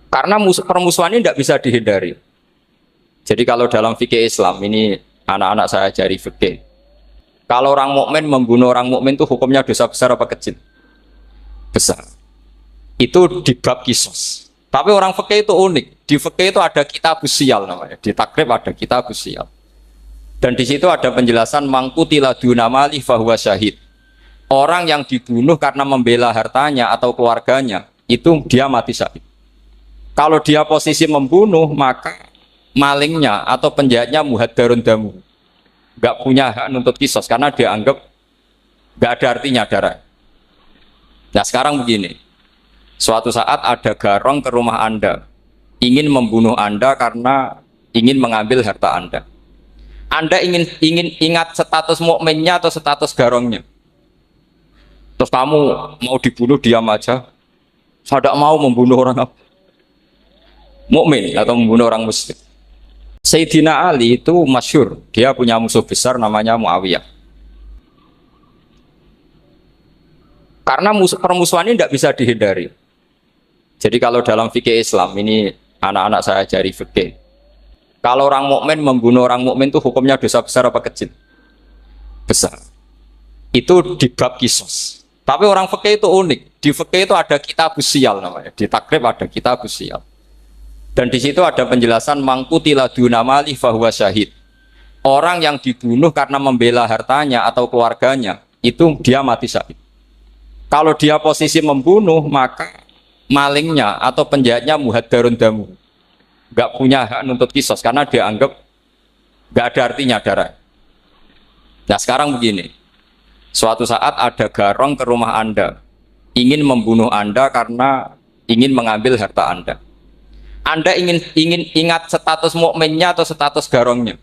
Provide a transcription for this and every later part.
Karena permusuhan ini tidak bisa dihindari. Jadi kalau dalam fikih Islam ini anak-anak saya ajari fikih. Kalau orang mukmin membunuh orang mukmin itu hukumnya dosa besar apa kecil? Besar. Itu di bab kisos. Tapi orang fikih itu unik. Di fikih itu ada kitab sial namanya. Di takrib ada kitab sial. Dan di situ ada penjelasan mangkutila dunamali fahuwa syahid. Orang yang dibunuh karena membela hartanya atau keluarganya, itu dia mati syahid. Kalau dia posisi membunuh, maka malingnya atau penjahatnya muhaddarun damu. Gak punya hak nuntut kisos karena dia anggap gak ada artinya darah. Nah sekarang begini, suatu saat ada garong ke rumah Anda, ingin membunuh Anda karena ingin mengambil harta Anda. Anda ingin ingat status mukminnya atau status garongnya. Terus kamu mau dibunuh diam aja. Saya tidak mau membunuh orang apa? Mukmin atau membunuh orang muslim. Sayyidina Ali itu masyhur, dia punya musuh besar namanya Muawiyah. Karena permusuhan ini tidak bisa dihindari. Jadi kalau dalam fikih Islam ini anak-anak saya ajari fikih. Kalau orang mukmin membunuh orang mukmin itu hukumnya dosa besar apa kecil? Besar. Itu di bab kisos. Tapi orang fikih itu unik. Di fikih itu ada kitab sial namanya. Di takrib ada kitab sial. Dan di situ ada penjelasan mangkutila dunamali fahuwa syahid. Orang yang dibunuh karena membela hartanya atau keluarganya, itu dia mati syahid. Kalau dia posisi membunuh, maka malingnya atau penjahatnya muhaddarun damu. Gak punya hak nuntut kisos karena dia anggap gak ada artinya darah. Nah sekarang begini, suatu saat ada garong ke rumah Anda, ingin membunuh Anda karena ingin mengambil harta Anda. Anda ingin ingat status mukminnya atau status garongnya.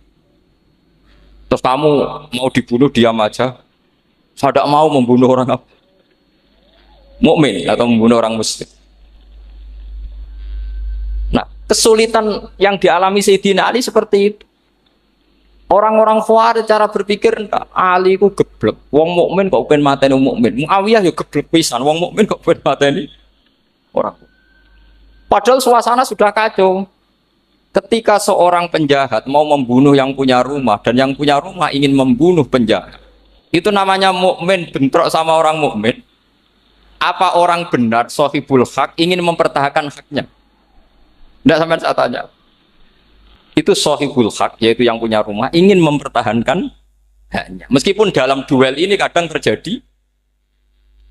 Terus kamu mau dibunuh diam aja. Saya tidak mau membunuh orang apa? Mukmin atau membunuh orang muslim. Nah, kesulitan yang dialami Sayyidina Ali seperti itu. Orang-orang Khawarij cara berpikir Ali ku geblek. Wong mukmin kok pengen mateni mukmin. Muawiyah ya geblek pisan. Wong mukmin kok pengen mateni orang. Padahal suasana sudah kacau. Ketika seorang penjahat mau membunuh yang punya rumah dan yang punya rumah ingin membunuh penjahat, itu namanya mukmin bentrok sama orang mukmin. Apa orang benar sahibul hak ingin mempertahankan haknya? Tidak sampai saya tanya. Itu sahibul hak, yaitu yang punya rumah ingin mempertahankan haknya. Meskipun dalam duel ini kadang terjadi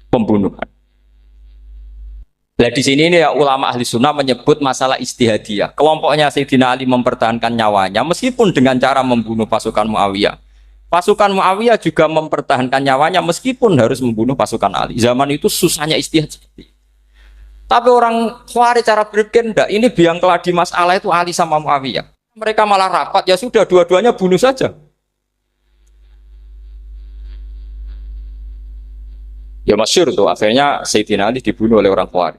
pembunuhan. Nah di sini ini ya, ulama ahli sunnah menyebut masalah istihadiyah. Kelompoknya Sayyidina Ali mempertahankan nyawanya meskipun dengan cara membunuh pasukan Muawiyah. Pasukan Muawiyah juga mempertahankan nyawanya meskipun harus membunuh pasukan Ali. Zaman itu susahnya istihad. Tapi orang Khawarij cara berpikir enggak, ini biang keladi masalah itu Ali sama Muawiyah. Mereka malah rapat, ya sudah dua-duanya bunuh saja. Ya masyhur tuh, akhirnya Sayyidina Ali dibunuh oleh orang Khawarij.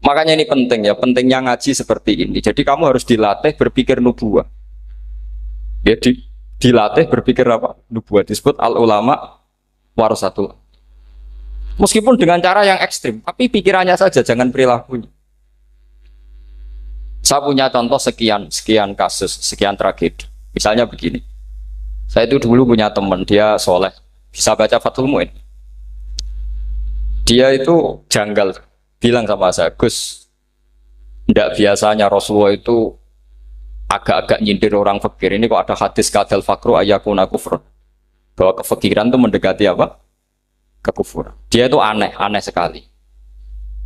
Makanya ini penting ya, pentingnya ngaji seperti ini. Jadi kamu harus dilatih berpikir nubuwah. Ya dilatih berpikir apa? Nubuwah disebut al ulama warasatul. Meskipun dengan cara yang ekstrim, tapi pikirannya saja, jangan perilakunya. Saya punya contoh sekian kasus, sekian tragedi. Misalnya begini. Saya itu dulu punya teman, dia soleh, bisa baca Fathul Mu'in. Dia itu janggal, bilang sama saya, Gus, tidak biasanya Rasulullah itu agak-agak nyindir orang fakir. Ini kok ada hadis kadal fakru ayakuna kufur, bahwa kefakiran itu mendekati apa? Kekufuran. Dia itu aneh sekali.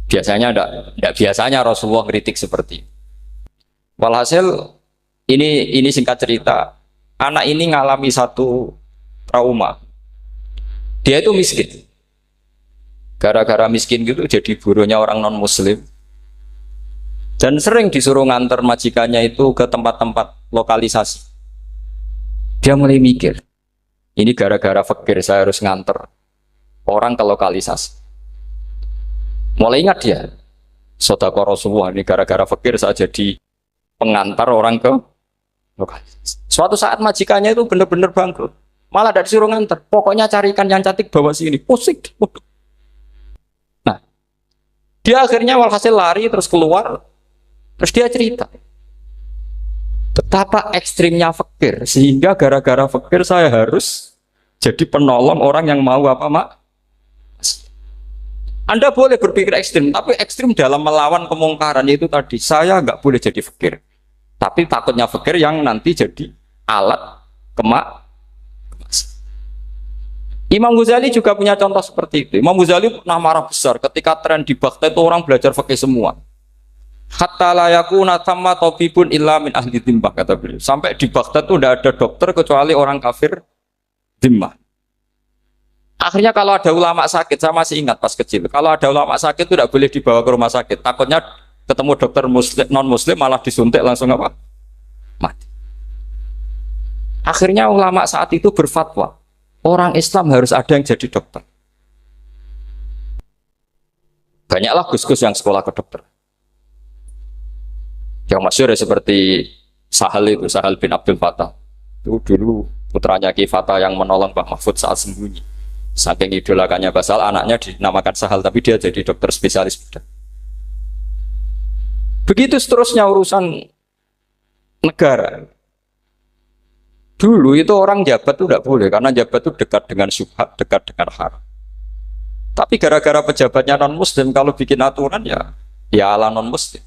Biasanya tidak biasanya Rasulullah kritik seperti itu. Walhasil ini singkat cerita, anak ini ngalami satu trauma. Dia itu miskin. Gara-gara miskin gitu jadi buruhnya orang non muslim. Dan sering disuruh nganter majikannya itu ke tempat-tempat lokalisasi. Dia mulai mikir, ini gara-gara fakir saya harus nganter orang ke lokalisasi. Mulai ingat dia, sedekah Rasulullah, ini gara-gara fakir saya jadi pengantar orang ke lokalisasi. Suatu saat majikannya itu benar-benar bangkrut. Malah tidak disuruh nganter. Pokoknya carikan yang cantik bawa sini. Pusing. Dia akhirnya walhasil lari terus keluar, terus dia cerita betapa ekstrimnya fakir, sehingga gara-gara fakir saya harus jadi penolong orang yang mau apa mak. Anda boleh berpikir ekstrim, tapi ekstrim dalam melawan kemungkaran itu tadi. Saya nggak boleh jadi fakir, tapi takutnya fakir yang nanti jadi alat kemak. Imam Ghazali juga punya contoh seperti itu. Imam Ghazali pernah marah besar ketika tren di Baghdad itu orang belajar fikih semua. Hatta la yakuna thamma tabibun illa min ahli dhimmah, kata beliau. Sampai di Baghdad itu tidak ada dokter kecuali orang kafir dhimmah. Akhirnya kalau ada ulama sakit, saya masih ingat pas kecil, kalau ada ulama sakit itu tidak boleh dibawa ke rumah sakit. Takutnya ketemu dokter muslim, non muslim malah disuntik langsung apa? Mati. Akhirnya ulama saat itu berfatwa, orang Islam harus ada yang jadi dokter. Banyaklah gus-gus yang sekolah ke dokter. Yang masyhur ya seperti Sahal itu, Sahal bin Abdul Fattah. Itu dulu putranya Ki Fattah yang menolong Mbah Mahfud saat sembunyi. Saking idolakannya Basal, anaknya dinamakan Sahal, tapi dia jadi dokter spesialis bedah. Begitu seterusnya urusan negara. Dulu itu orang jabat itu tidak boleh, karena jabat itu dekat dengan syubhat, dekat dengan haram. Tapi gara-gara pejabatnya non-muslim, kalau bikin aturan ya ala non-muslim.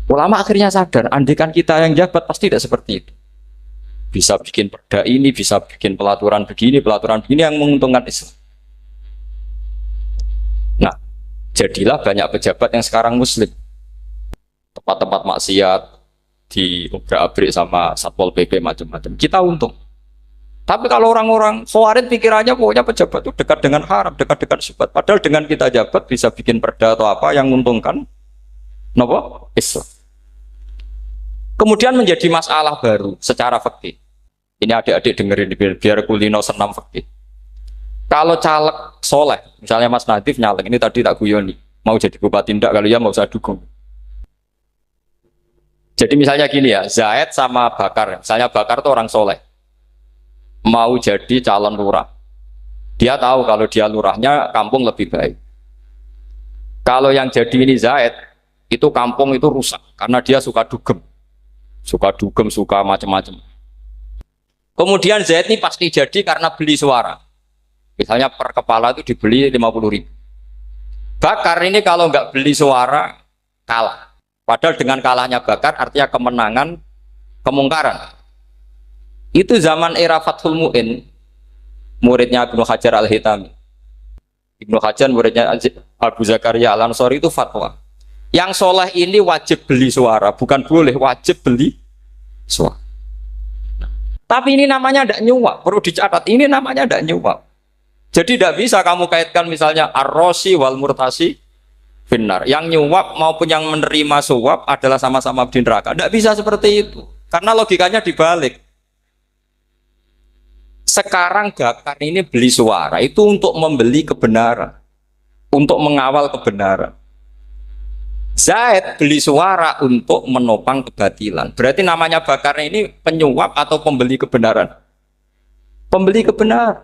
Ulama akhirnya sadar, andikan kita yang jabat pasti tidak seperti itu. Bisa bikin perda ini, bisa bikin pelaturan begini yang menguntungkan Islam. Nah, jadilah banyak pejabat yang sekarang muslim. Tempat-tempat maksiat diobrak-abrik sama Satpol PP macam-macam. Kita untung. Tapi kalau orang-orang Khawarij pikirannya pokoknya pejabat itu dekat dengan haram, dekat dengan syubhat. Padahal dengan kita jabat bisa bikin perda atau apa yang menguntungkan Islam. Kemudian menjadi masalah baru secara fikih. Ini adik-adik dengerin biar kulino senam fikih. Kalau caleg soleh, misalnya Mas Nadif nyalek, ini tadi tak guyoni, mau jadi bupati ndak, kalau ya mau saya dukung. Jadi misalnya gini ya, Zaid sama Bakar, misalnya Bakar itu orang soleh, mau jadi calon lurah. Dia tahu kalau dia lurahnya kampung lebih baik. Kalau yang jadi ini Zaid, itu kampung itu rusak, karena dia suka dugem, suka macam-macam. Kemudian Zaid ini pasti jadi karena beli suara. Misalnya per kepala itu dibeli 50.000. Bakar ini kalau nggak beli suara, kalah. Padahal dengan kalahnya Bakar artinya kemenangan kemungkaran. Itu zaman era Fathul Mu'in, muridnya Ibnu Hajar Al-Hitami. Ibnu Hajar muridnya Abu Zakaria Al-Ansori itu fatwa. Yang soleh ini wajib beli suara, bukan boleh, wajib beli suara. Tapi ini namanya tidak nyuap, perlu dicatat, ini namanya tidak nyuap. Jadi tidak bisa kamu kaitkan misalnya ar-rosi wal murtasi finnar. Yang nyuap maupun yang menerima suap adalah sama-sama di neraka. Tidak bisa seperti itu, karena logikanya dibalik. Sekarang Bakar ini beli suara itu untuk membeli kebenaran, untuk mengawal kebenaran. Zaid beli suara untuk menopang kebatilan. Berarti namanya Bakar ini penyuap atau pembeli kebenaran? Pembeli kebenaran.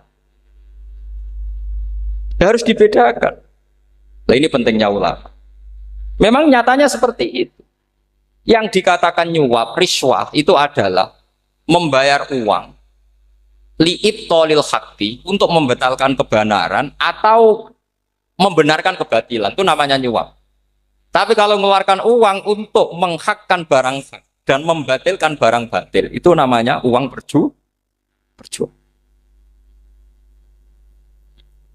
Harus dibedakan. Nah, ini pentingnya ulama. Memang nyatanya seperti itu. Yang dikatakan nyuap, riswah itu adalah membayar uang li'ibtolil haqqi, untuk membatalkan kebenaran atau membenarkan kebatilan, itu namanya nyuap. Tapi kalau mengeluarkan uang untuk menghakkan barang hak dan membatalkan barang batil, itu namanya uang berjuang.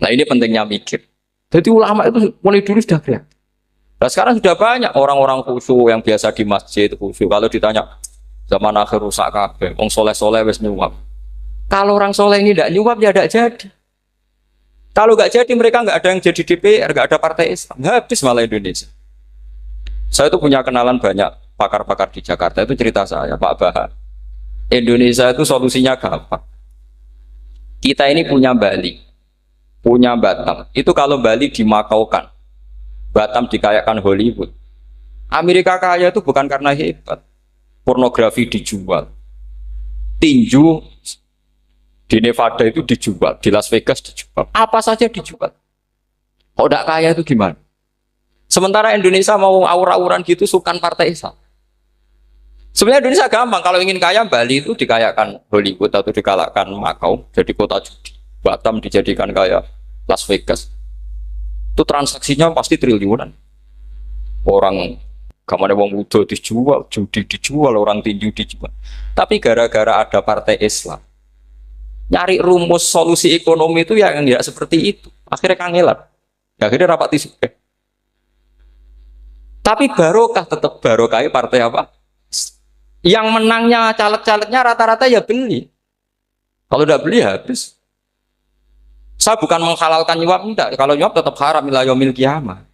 Nah, ini pentingnya mikir. Jadi ulama itu mulai dulu sudah kreatif. Nah, sekarang sudah banyak orang-orang khusyuk yang biasa di masjid khusyuk. Kalau ditanya zaman akhir rusak kabeh, wong soleh-soleh wis nyuap. Kalau orang soleh ini tidak nyuap ya tidak jadi. Kalau nggak jadi mereka nggak ada yang jadi DPR, nggak ada partai Islam, habis malah Indonesia. Saya itu punya kenalan banyak pakar-pakar di Jakarta, itu cerita saya, Pak Bahar. Indonesia itu solusinya gampang. Kita ini punya Bali, punya Batam. Itu kalau Bali dimakaukan, Batam dikayakan Hollywood. Amerika kaya itu bukan karena hebat. Pornografi dijual, tinju di Nevada itu dijual, di Las Vegas dijual, apa saja dijual. Kalau tidak kaya itu gimana? Sementara Indonesia mau aur-auran gitu sukan partai Islam. Sebenarnya Indonesia gampang, kalau ingin kaya Bali itu dikayakan Hollywood atau dikalahkan Macau jadi kota judi. Batam dijadikan kayak Las Vegas. Itu transaksinya pasti triliunan. Orang kamane wong muda dijual, judi dijual, orang tinju dijual. Tapi gara-gara ada partai Islam, nyari rumus solusi ekonomi itu yang tidak seperti itu. Akhirnya kangelan. Akhirnya rapat isu. Tapi barokah tetap barokah partai apa? Yang menangnya caleg-calegnya rata-rata ya beli. Kalau tidak beli habis. Saya bukan menghalalkan nyuap, enggak. Kalau nyuap tetap haram ila yaumil qiyamah.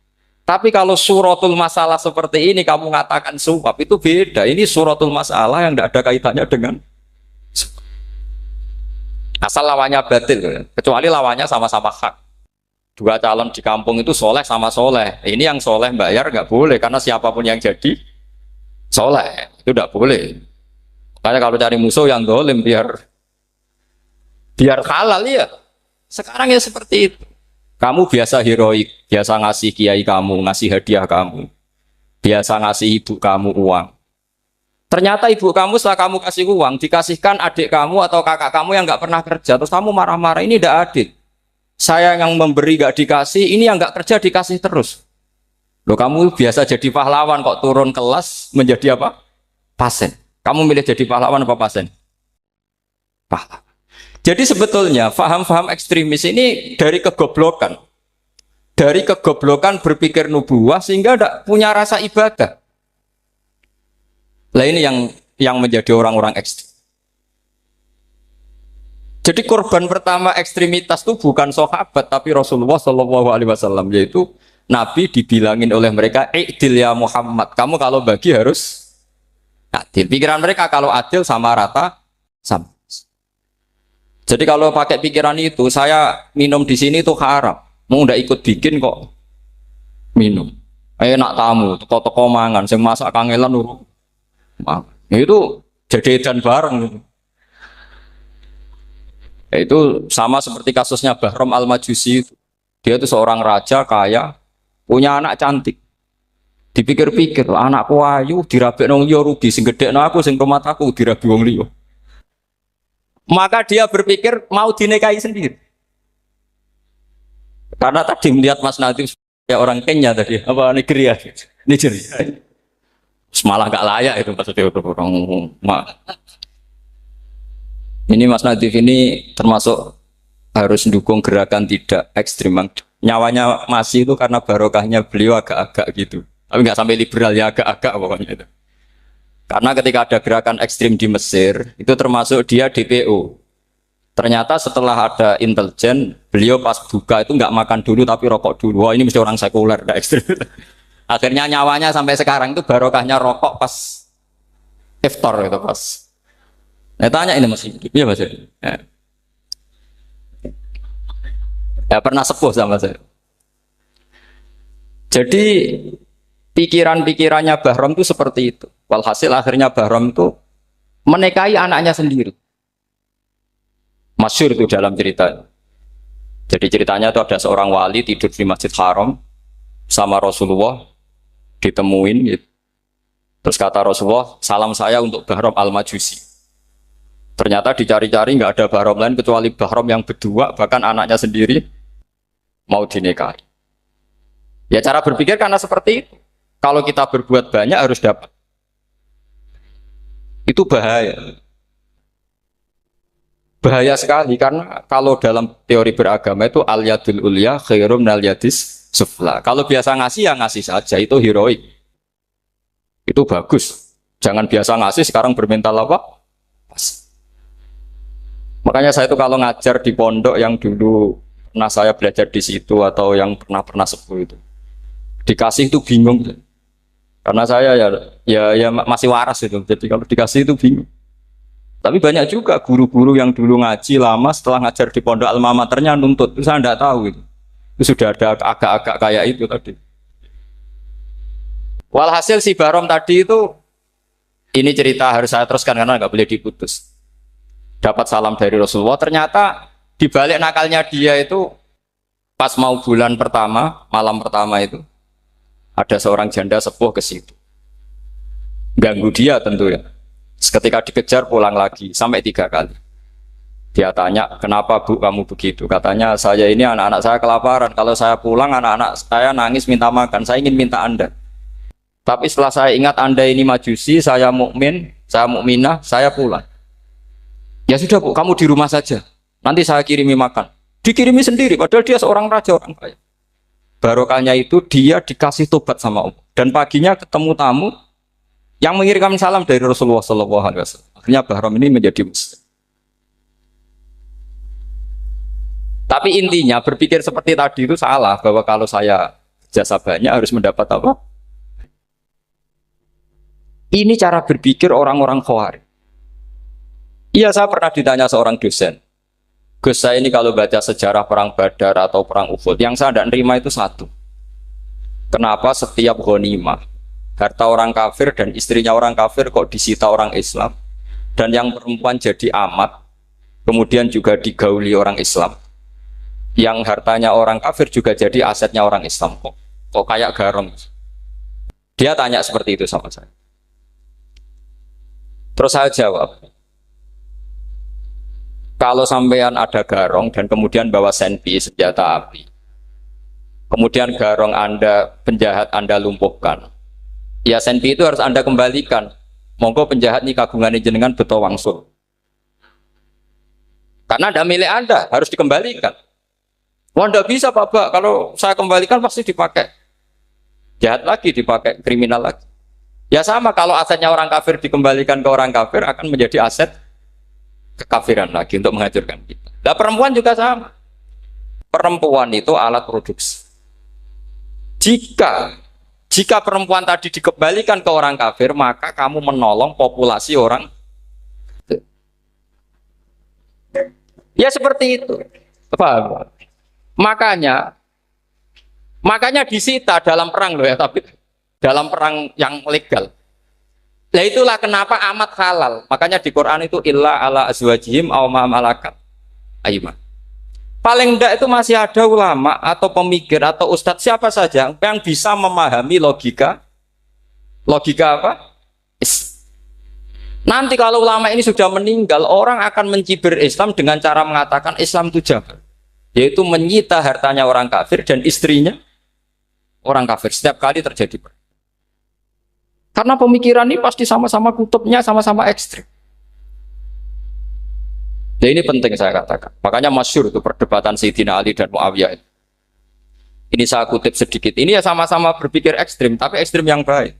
Tapi kalau suratul masalah seperti ini kamu mengatakan suap itu beda. Ini suratul masalah yang tidak ada kaitannya dengan asal lawannya batil, kecuali lawannya sama-sama hak. Dua calon di kampung itu soleh sama soleh. Ini yang soleh bayar nggak boleh karena siapapun yang jadi soleh itu nggak boleh. Makanya kalau cari musuh yang dolim biar halal ya. Sekarang ya seperti itu. Kamu biasa heroik, biasa ngasih kiai kamu, ngasih hadiah kamu, biasa ngasih ibu kamu uang. Ternyata ibu kamu setelah kamu kasih uang dikasihkan adik kamu atau kakak kamu yang nggak pernah kerja, terus kamu marah-marah, ini tidak adil. Saya yang memberi nggak dikasih, ini yang nggak kerja dikasih terus. Loh, kamu biasa jadi pahlawan kok turun kelas menjadi apa? Pasien. Kamu milih jadi pahlawan apa pasien? Pahlawan. Jadi sebetulnya faham-faham ekstremis ini dari kegoblokan. Dari kegoblokan berpikir nubuwah sehingga tidak punya rasa ibadah. Lah ini yang menjadi orang-orang ekstrim. Jadi korban pertama ekstremitas itu bukan sahabat tapi Rasulullah Shallallahu Alaihi Wasallam, yaitu Nabi dibilangin oleh mereka, "I'dil ya Muhammad, kamu kalau bagi harus adil." Pikiran mereka kalau adil sama rata sama. Jadi kalau pakai pikiran itu, saya minum di sini itu haram, mau ndak ikut bikin kok minum. Enak tamu, toko-toko mangan, sing masak kangelan urung. Itu jadedan bareng gitu. Itu sama seperti kasusnya Bahram Al-Majusi. Dia itu seorang raja kaya, punya anak cantik. Dipikir-pikir, anakku ayu dirabi nang liya rugi, sing gedhekno aku sing rumah aku dirabi wong liya. Maka dia berpikir mau dinikahi sendiri. Karena tadi melihat Mas Nadiem ya orang Kenya tadi, apa Nigeria. Malah gak layak itu maksudnya orang. Ini Mas Nadif ini termasuk harus mendukung gerakan tidak ekstrim. Nyawanya masih itu karena barokahnya beliau agak-agak gitu. Tapi nggak sampai liberal ya, agak-agak pokoknya itu. Karena ketika ada gerakan ekstrim di Mesir, itu termasuk dia DPO. Ternyata setelah ada intelijen, beliau pas buka itu nggak makan dulu tapi rokok dulu. Wah ini mesti orang sekuler, nggak ekstrim. Akhirnya nyawanya sampai sekarang itu barokahnya rokok pas iftar itu pas. Nah, tanya ini masih hidup, iya mas. Ya pernah sepuh sama saya. Jadi pikiran-pikirannya Bahram itu seperti itu. Walhasil akhirnya Bahram itu menikahi anaknya sendiri. Masyhur itu dalam cerita. Jadi ceritanya itu ada seorang wali tidur di Masjid Haram sama Rasulullah, ditemuin gitu. Terus kata Rasulullah, salam saya untuk Bahram Al-Majusi. Ternyata dicari-cari nggak ada Bahram lain kecuali Bahram yang berdua, bahkan anaknya sendiri mau dinikahi. Ya cara berpikir karena seperti itu. Kalau kita berbuat banyak harus dapat. Itu bahaya. Bahaya sekali karena kalau dalam teori beragama itu al-yadul ulya khairum minal yadis sufla. Kalau biasa ngasih ya ngasih saja, itu heroik. Itu bagus. Jangan biasa ngasih sekarang bermental apa? Pas. Makanya saya itu kalau ngajar di pondok yang dulu pernah saya belajar di situ atau yang pernah sepuh itu, dikasih itu bingung. Karena saya ya masih waras itu. Jadi kalau dikasih itu bingung. Tapi banyak juga guru-guru yang dulu ngaji lama setelah ngajar di pondok alma maternya nuntut. Itu saya tidak tahu itu. Itu sudah ada agak-agak kayak itu tadi. Walhasil si Bahram tadi itu, ini cerita harus saya teruskan karena nggak boleh diputus. Dapat salam dari Rasulullah, ternyata di balik nakalnya dia itu pas mau bulan pertama, malam pertama itu Ada seorang janda sepuh ke situ. Ganggu dia tentu ya. Ketika dikejar pulang lagi sampai 3 kali. Dia tanya, kenapa bu kamu begitu? Katanya, saya ini anak-anak saya kelaparan. Kalau saya pulang anak-anak saya nangis minta makan. Saya ingin minta Anda. Tapi setelah saya ingat Anda ini majusi, saya mukmin, saya mukminah, saya pulang. Ya sudah bu, kamu di rumah saja. Nanti saya kirimi makan. Dikirimi sendiri, padahal dia seorang raja, orang kaya. Barokahnya itu dia dikasih tobat sama Allah. Dan paginya ketemu tamu yang mengirimkan salam dari Rasulullah SAW. Akhirnya Bahram ini menjadi muslim. Tapi intinya berpikir seperti tadi itu salah, bahwa kalau saya jasa banyak harus mendapat apa? Ini cara berpikir orang-orang Khawarij. Iya, saya pernah ditanya seorang dosen. Gus, saya ini kalau baca sejarah perang Badar atau perang Uhud, yang saya tidak nerima itu satu. Kenapa setiap ghanimah, harta orang kafir dan istrinya orang kafir kok disita orang Islam, dan yang perempuan jadi amat, kemudian juga digauli orang Islam. Yang hartanya orang kafir juga jadi asetnya orang Islam. Kok kayak garong? Dia tanya seperti itu sama saya. Terus saya jawab, kalau sampean ada garong dan kemudian bawa senpi, senjata api, kemudian garong Anda, penjahat Anda lumpuhkan, ya senpi itu harus Anda kembalikan. Monggo penjahat ini kagungan jenengan beto wangsul. Karena ada milik Anda, harus dikembalikan. Wah, tidak bisa Pak, kalau saya kembalikan pasti dipakai jahat lagi, dipakai kriminal lagi. Ya sama, kalau asetnya orang kafir dikembalikan ke orang kafir akan menjadi aset kekafiran lagi untuk menghancurkan kita. Nah, perempuan juga sama. Perempuan itu alat produksi. Jika perempuan tadi dikembalikan ke orang kafir, maka kamu menolong populasi orang. Ya seperti itu. Paham? Makanya disita dalam perang loh ya, tapi dalam perang yang legal. Nah itulah kenapa amat halal. Makanya di Quran itu illa ala azwajihim aw ma malakat aymah. Paling enggak itu masih ada ulama atau pemikir atau ustadz siapa saja yang bisa memahami logika apa? Nanti kalau ulama ini sudah meninggal, orang akan mencibir Islam dengan cara mengatakan Islam itu jahat, yaitu menyita hartanya orang kafir dan istrinya orang kafir setiap kali terjadi. Karena pemikiran ini pasti sama-sama kutubnya sama-sama ekstrim. Nah ini penting saya katakan. Makanya masyhur itu perdebatan Sayyidina Ali dan Muawiyah. Ini saya kutip sedikit. Ini ya sama-sama berpikir ekstrim, tapi ekstrim yang baik.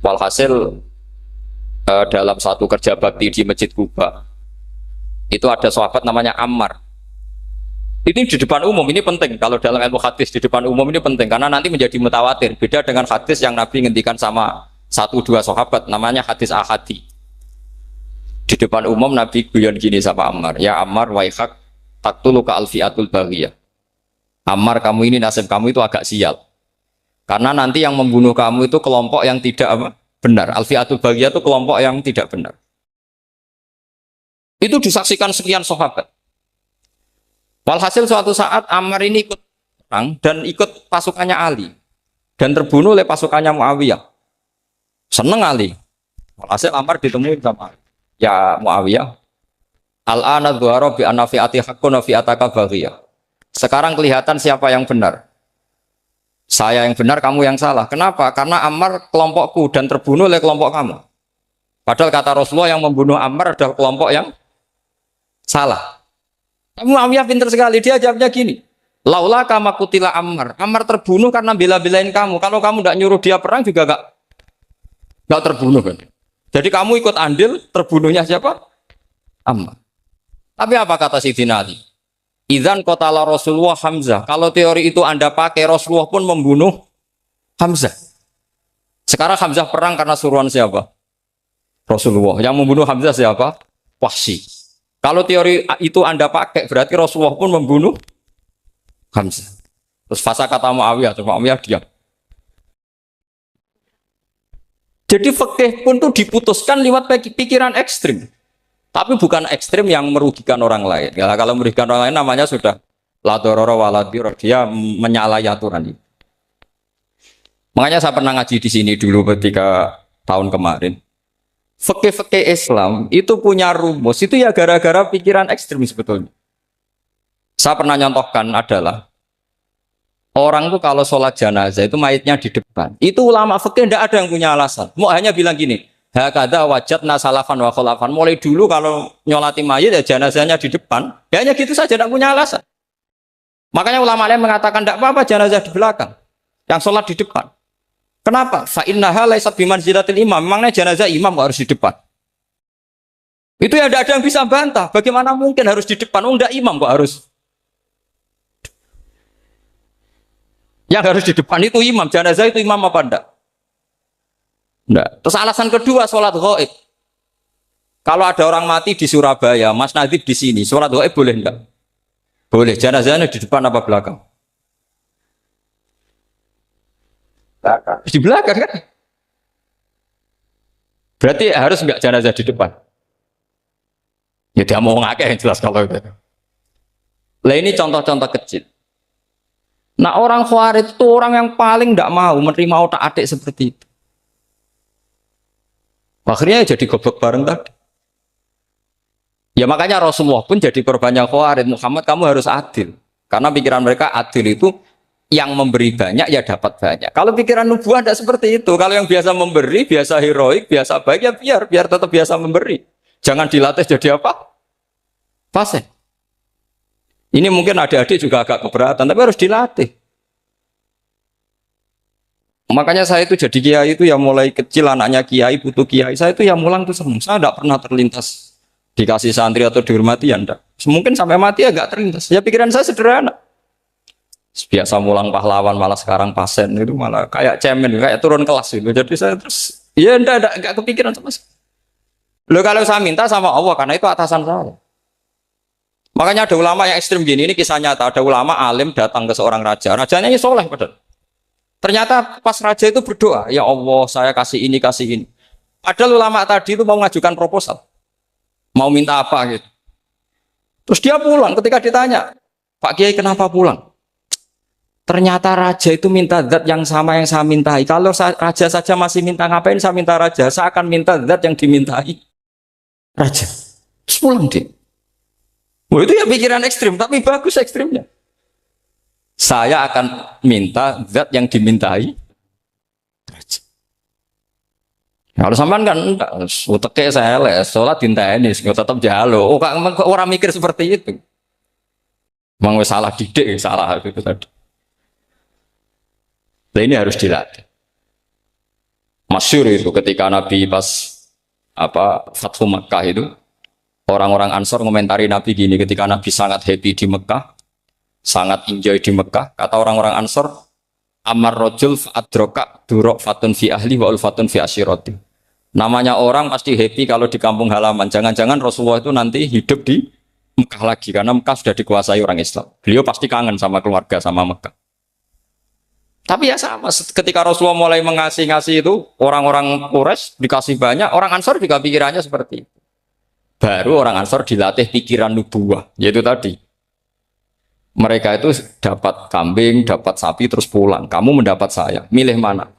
Walhasil dalam satu kerja bakti di Masjid Kuba, itu ada sahabat namanya Ammar. Ini di depan umum, ini penting. Kalau dalam ilmu hadis di depan umum ini penting karena nanti menjadi mutawatir. Beda dengan hadis yang Nabi ngendikan sama 1-2 sahabat, namanya hadis ahadi. Di depan umum Nabi guyon gini sama Ammar, ya Ammar waihak taktulu ka alfiatul baghiyah. Ammar, kamu ini nasib kamu itu agak sial. Karena nanti yang membunuh kamu itu kelompok yang tidak benar. Alfiatul baghiyah itu kelompok yang tidak benar. Itu disaksikan sekian sahabat. Walhasil suatu saat Ammar ini ikut perang dan ikut pasukannya Ali dan terbunuh oleh pasukannya Muawiyah. Seneng Ali. Walhasil Ammar ditemui sama Ali. Ya Muawiyah, al-ana dhuhara bi anna fi'ati haqqun wa fi'ataka baghiyah. Sekarang kelihatan siapa yang benar. Saya yang benar, kamu yang salah. Kenapa? Karena Ammar kelompokku dan terbunuh oleh kelompok kamu. Padahal kata Rasulullah yang membunuh Ammar adalah kelompok yang salah. Muawiyah pintar sekali, dia jawabnya gini, laula kama kutila Ammar. Ammar terbunuh karena bela-belain kamu. Kalau kamu tidak nyuruh dia perang juga gak terbunuh kan. Jadi kamu ikut andil terbunuhnya siapa? Ammar. Tapi apa kata Sayyidina Ali? Idzan qatala Rasulullah Hamzah. Kalau teori itu Anda pakai, Rasulullah pun membunuh Hamzah. Sekarang Hamzah perang karena suruhan siapa? Rasulullah. Yang membunuh Hamzah siapa? Wahsy. Kalau teori itu Anda pakai, berarti Rasulullah pun membunuh Hamzah. Terus fasa kata Muawiyah, diam. Jadi fikih pun tuh diputuskan lewat pikiran ekstrim. Tapi bukan ekstrim yang merugikan orang lain. Ya, kalau merugikan orang lain namanya sudah la darara wa la dirar, dia menyalahi aturan. Makanya saya pernah ngaji di sini dulu ketika tahun kemarin. Fikih-fikih Islam itu punya rumus, itu ya gara-gara pikiran ekstrim sebetulnya. Saya pernah nyontohkan adalah orang tuh kalau sholat jenazah itu mayitnya di depan. Itu ulama fikih tidak ada yang punya alasan. Mau hanya bilang gini, hakada wajadna salafan wa khalafan. Mulai dulu kalau nyolati mayit ya jenazahnya di depan. Ya hanya gitu saja, tidak punya alasan. Makanya ulama lain mengatakan tidak apa-apa jenazah di belakang, yang sholat di depan. Kenapa? Fa innaha laysat bimanzilatil imam. Memangnya jenazah imam kok harus di depan? Itu ya tidak ada yang bisa bantah. Bagaimana mungkin harus di depan? Oh, enggak, imam kok harus. Yang harus di depan itu imam. Jenazah itu imam apa enggak? Enggak. Terus alasan kedua, sholat ghaib. Kalau ada orang mati di Surabaya, Mas Nadib di sini, sholat ghaib boleh enggak? Boleh. Jenazahnya di depan apa belakang? Belakang. Di belakang kan? Berarti harus enggak jenazah di depan? Ya dia mau ngakeh yang jelas kalau itu. Lah ini contoh-contoh kecil. Nah orang Khawarij itu orang yang paling enggak mau menerima otak-atik seperti itu. Akhirnya jadi goblok bareng tadi. Ya makanya Rasulullah pun jadi korbannya Khawarij. Muhammad, kamu harus adil. Karena pikiran mereka adil itu yang memberi banyak ya dapat banyak. Kalau pikiran nubuah tidak seperti itu. Kalau yang biasa memberi, biasa heroik, biasa baik ya biar tetap biasa memberi. Jangan dilatih jadi apa? Fasih. Ini mungkin adik-adik juga agak keberatan, tapi harus dilatih. Makanya saya itu jadi kiai itu ya mulai kecil anaknya kiai, butuh kiai. Saya itu ya mulang tuh senang. Saya tidak pernah terlintas dikasih santri atau dihormati ya enggak. Mungkin sampai mati ya enggak terlintas. Ya pikiran saya sederhana. Biasa mulang pahlawan malah sekarang pasien itu malah kayak cemen, kayak turun kelas gitu. Jadi saya terus ya enggak kepikiran sama sekali. Loh kalau saya minta sama Allah karena itu atasan saya. Makanya ada ulama yang ekstrim gini, ini kisah nyata. Ada ulama alim datang ke seorang raja. Rajanya ini soleh padahal. Ternyata pas raja itu berdoa, ya Allah saya kasih ini, kasih ini. Padahal ulama tadi itu mau ngajukan proposal. Mau minta apa gitu. Terus dia pulang ketika ditanya, Pak Kiai kenapa pulang? Ternyata raja itu minta zat yang sama yang saya mintai. Kalau raja saja masih minta, ngapain saya minta raja? Saya akan minta zat yang dimintai raja. Terus pulang dia. Oh, itu ya pikiran ekstrim, tapi bagus ekstrimnya. Saya akan minta zat yang dimintai raja. Kalau sampean kan uteke saya les, sholat dinteni, tetap jalo. Oh, orang mikir seperti itu. Mang wis salah didik, salah itu tadi. Nah, ini harus dilatih. Masyhur itu ketika Nabi pas Fathu Makkah itu orang-orang Ansor ngomentari Nabi gini ketika Nabi sangat happy di Mekah, sangat enjoy di Mekah, kata orang-orang Ansor, amar rojul fa'adroka durok fatun fi ahli wa ulfatun fi asyiroti. Namanya orang pasti happy kalau di kampung halaman. Jangan-jangan Rasulullah itu nanti hidup di Mekah lagi karena Mekah sudah dikuasai orang Islam. Beliau pasti kangen sama keluarga, sama Mekah. Tapi ya sama, ketika Rasulullah mulai ngasih itu, orang-orang Quraisy dikasih banyak, orang Ansor juga pikirannya seperti itu. Baru orang Ansor dilatih pikiran nubuwah, yaitu tadi. Mereka itu dapat kambing, dapat sapi, terus pulang. Kamu mendapat saya, milih mana?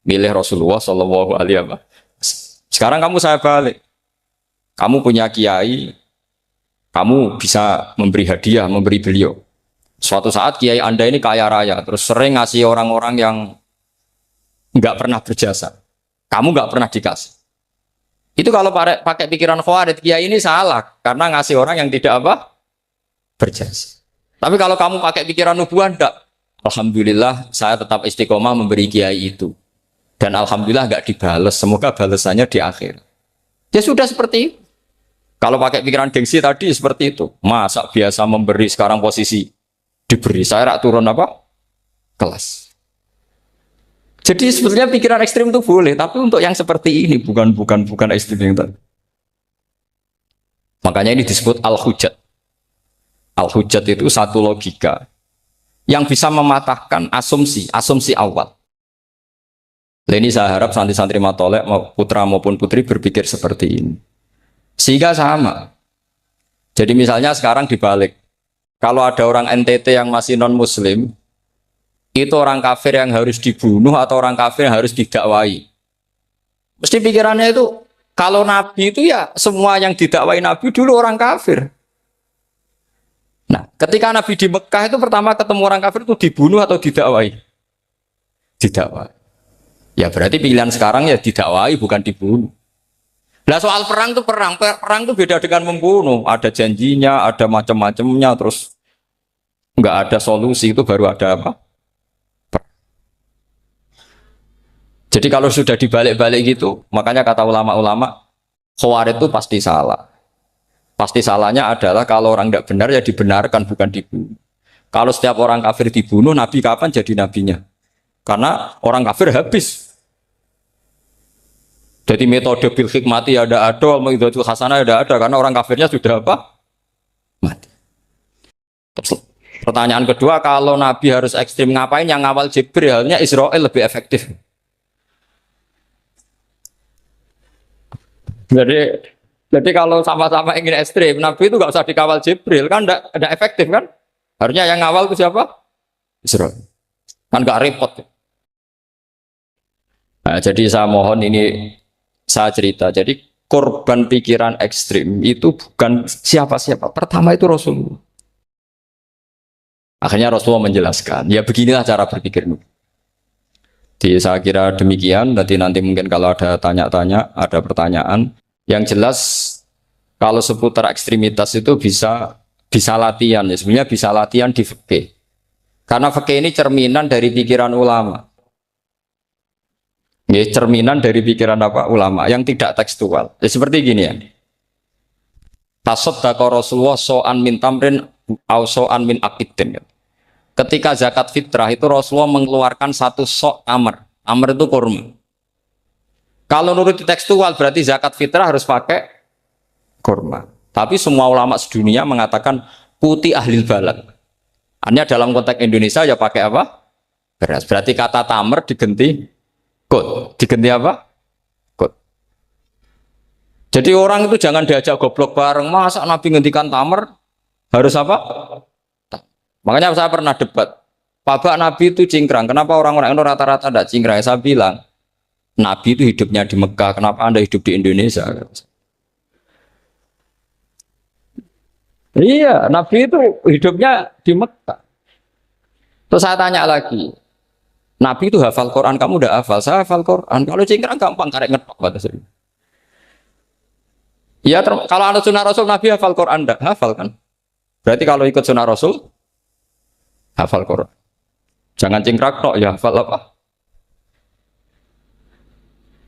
Milih Rasulullah Shallallahu Alaihi Wasallam. Sekarang kamu saya balik. Kamu punya kiai, kamu bisa memberi hadiah, memberi beliau. Suatu saat kiai Anda ini kaya raya, terus sering ngasih orang-orang yang nggak pernah berjasa. Kamu nggak pernah dikasih. Itu kalau pakai pikiran Khawarij, kiai ini salah karena ngasih orang yang tidak berjasa. Tapi kalau kamu pakai pikiran nubuah, enggak. Alhamdulillah saya tetap istiqomah memberi kiai itu. Dan alhamdulillah nggak dibales. Semoga balasannya di akhir. Ya sudah seperti itu. Kalau pakai pikiran gengsi tadi seperti itu. Masa biasa memberi sekarang posisi diberi, saya rak turun kelas. Jadi sebetulnya pikiran ekstrim itu boleh, tapi untuk yang seperti ini bukan ekstrim yang tadi. Makanya ini disebut al-hujjat. Al-hujjat itu satu logika yang bisa mematahkan asumsi awal. Ini saya harap santri-santri matolek putra maupun putri berpikir seperti ini. Sehingga sama. Jadi misalnya sekarang dibalik. Kalau ada orang NTT yang masih non-muslim, itu orang kafir yang harus dibunuh atau orang kafir yang harus didakwai. Mesti pikirannya itu kalau Nabi itu ya semua yang didakwai Nabi dulu orang kafir. Nah, ketika Nabi di Mekah itu pertama ketemu orang kafir itu dibunuh atau didakwai? Didakwai. Ya berarti pilihan sekarang ya didakwai bukan dibunuh. Nah soal perang itu perang itu beda dengan membunuh. Ada janjinya, ada macam-macamnya, terus nggak ada solusi itu baru ada apa? Jadi kalau sudah dibalik-balik gitu, makanya kata ulama-ulama, Khawarij itu pasti salah. Pasti salahnya adalah kalau orang tidak benar ya dibenarkan bukan dibunuh. Kalau setiap orang kafir dibunuh, Nabi kapan jadi nabinya? Karena orang kafir habis. Jadi metode bil hikmati ada, metode hasanah ada karena orang kafirnya sudah apa? Mati. Terus, pertanyaan kedua, kalau Nabi harus ekstrim ngapain? Yang ngawal Jibril, halnya Israel lebih efektif. Jadi kalau sama-sama ingin ekstrim, Nabi itu nggak usah dikawal Jibril, kan enggak efektif kan? Harusnya yang ngawal itu siapa? Israel. Kan nggak repot. Nah, jadi saya mohon ini saya cerita. Jadi korban pikiran ekstrim itu bukan siapa-siapa. Pertama itu Rasulullah. Akhirnya Rasulullah menjelaskan, ya beginilah cara berpikirmu. Jadi saya kira demikian. Nanti mungkin kalau ada tanya-tanya, ada pertanyaan. Yang jelas kalau seputar ekstremitas itu bisa latihan ya. Sebenarnya bisa latihan di fikih. Karena fikih ini cerminan dari pikiran ulama. Ya, cerminan dari pikiran apa ulama yang tidak tekstual. Ya, seperti gini ya. Tasaddaqa Rasulullah so'an min tamrin au so'an min aqidin. Ketika zakat fitrah itu Rasulullah mengeluarkan satu sok tamr. Tamr itu kurma. Kalau menurut tekstual berarti zakat fitrah harus pakai kurma. Tapi semua ulama sedunia mengatakan putih ahlil balad. Hanya dalam konteks Indonesia ya pakai apa? Beras. Berarti kata tamr diganti kut. Diganti apa? Kut. Jadi orang itu jangan diajak goblok bareng. Masa Nabi ngendikan tamr harus apa? Makanya saya pernah debat. Pak Nabi itu cingkrang. Kenapa orang-orang itu rata-rata tidak cingkrang? Saya bilang Nabi itu hidupnya di Mekah, kenapa Anda hidup di Indonesia? Iya, Nabi itu hidupnya di Mekah. Terus saya tanya lagi, Nabi itu hafal Quran, kamu udah hafal? Saya hafal Quran. Kalau cingkrang gampang, karek ngetok kata saya. Iya, kalau ada sunnah Rasul, Nabi hafal Quran, enggak? Hafal kan? Berarti kalau ikut sunnah Rasul, hafal Quran. Jangan cingkrang tok, ya hafal apa?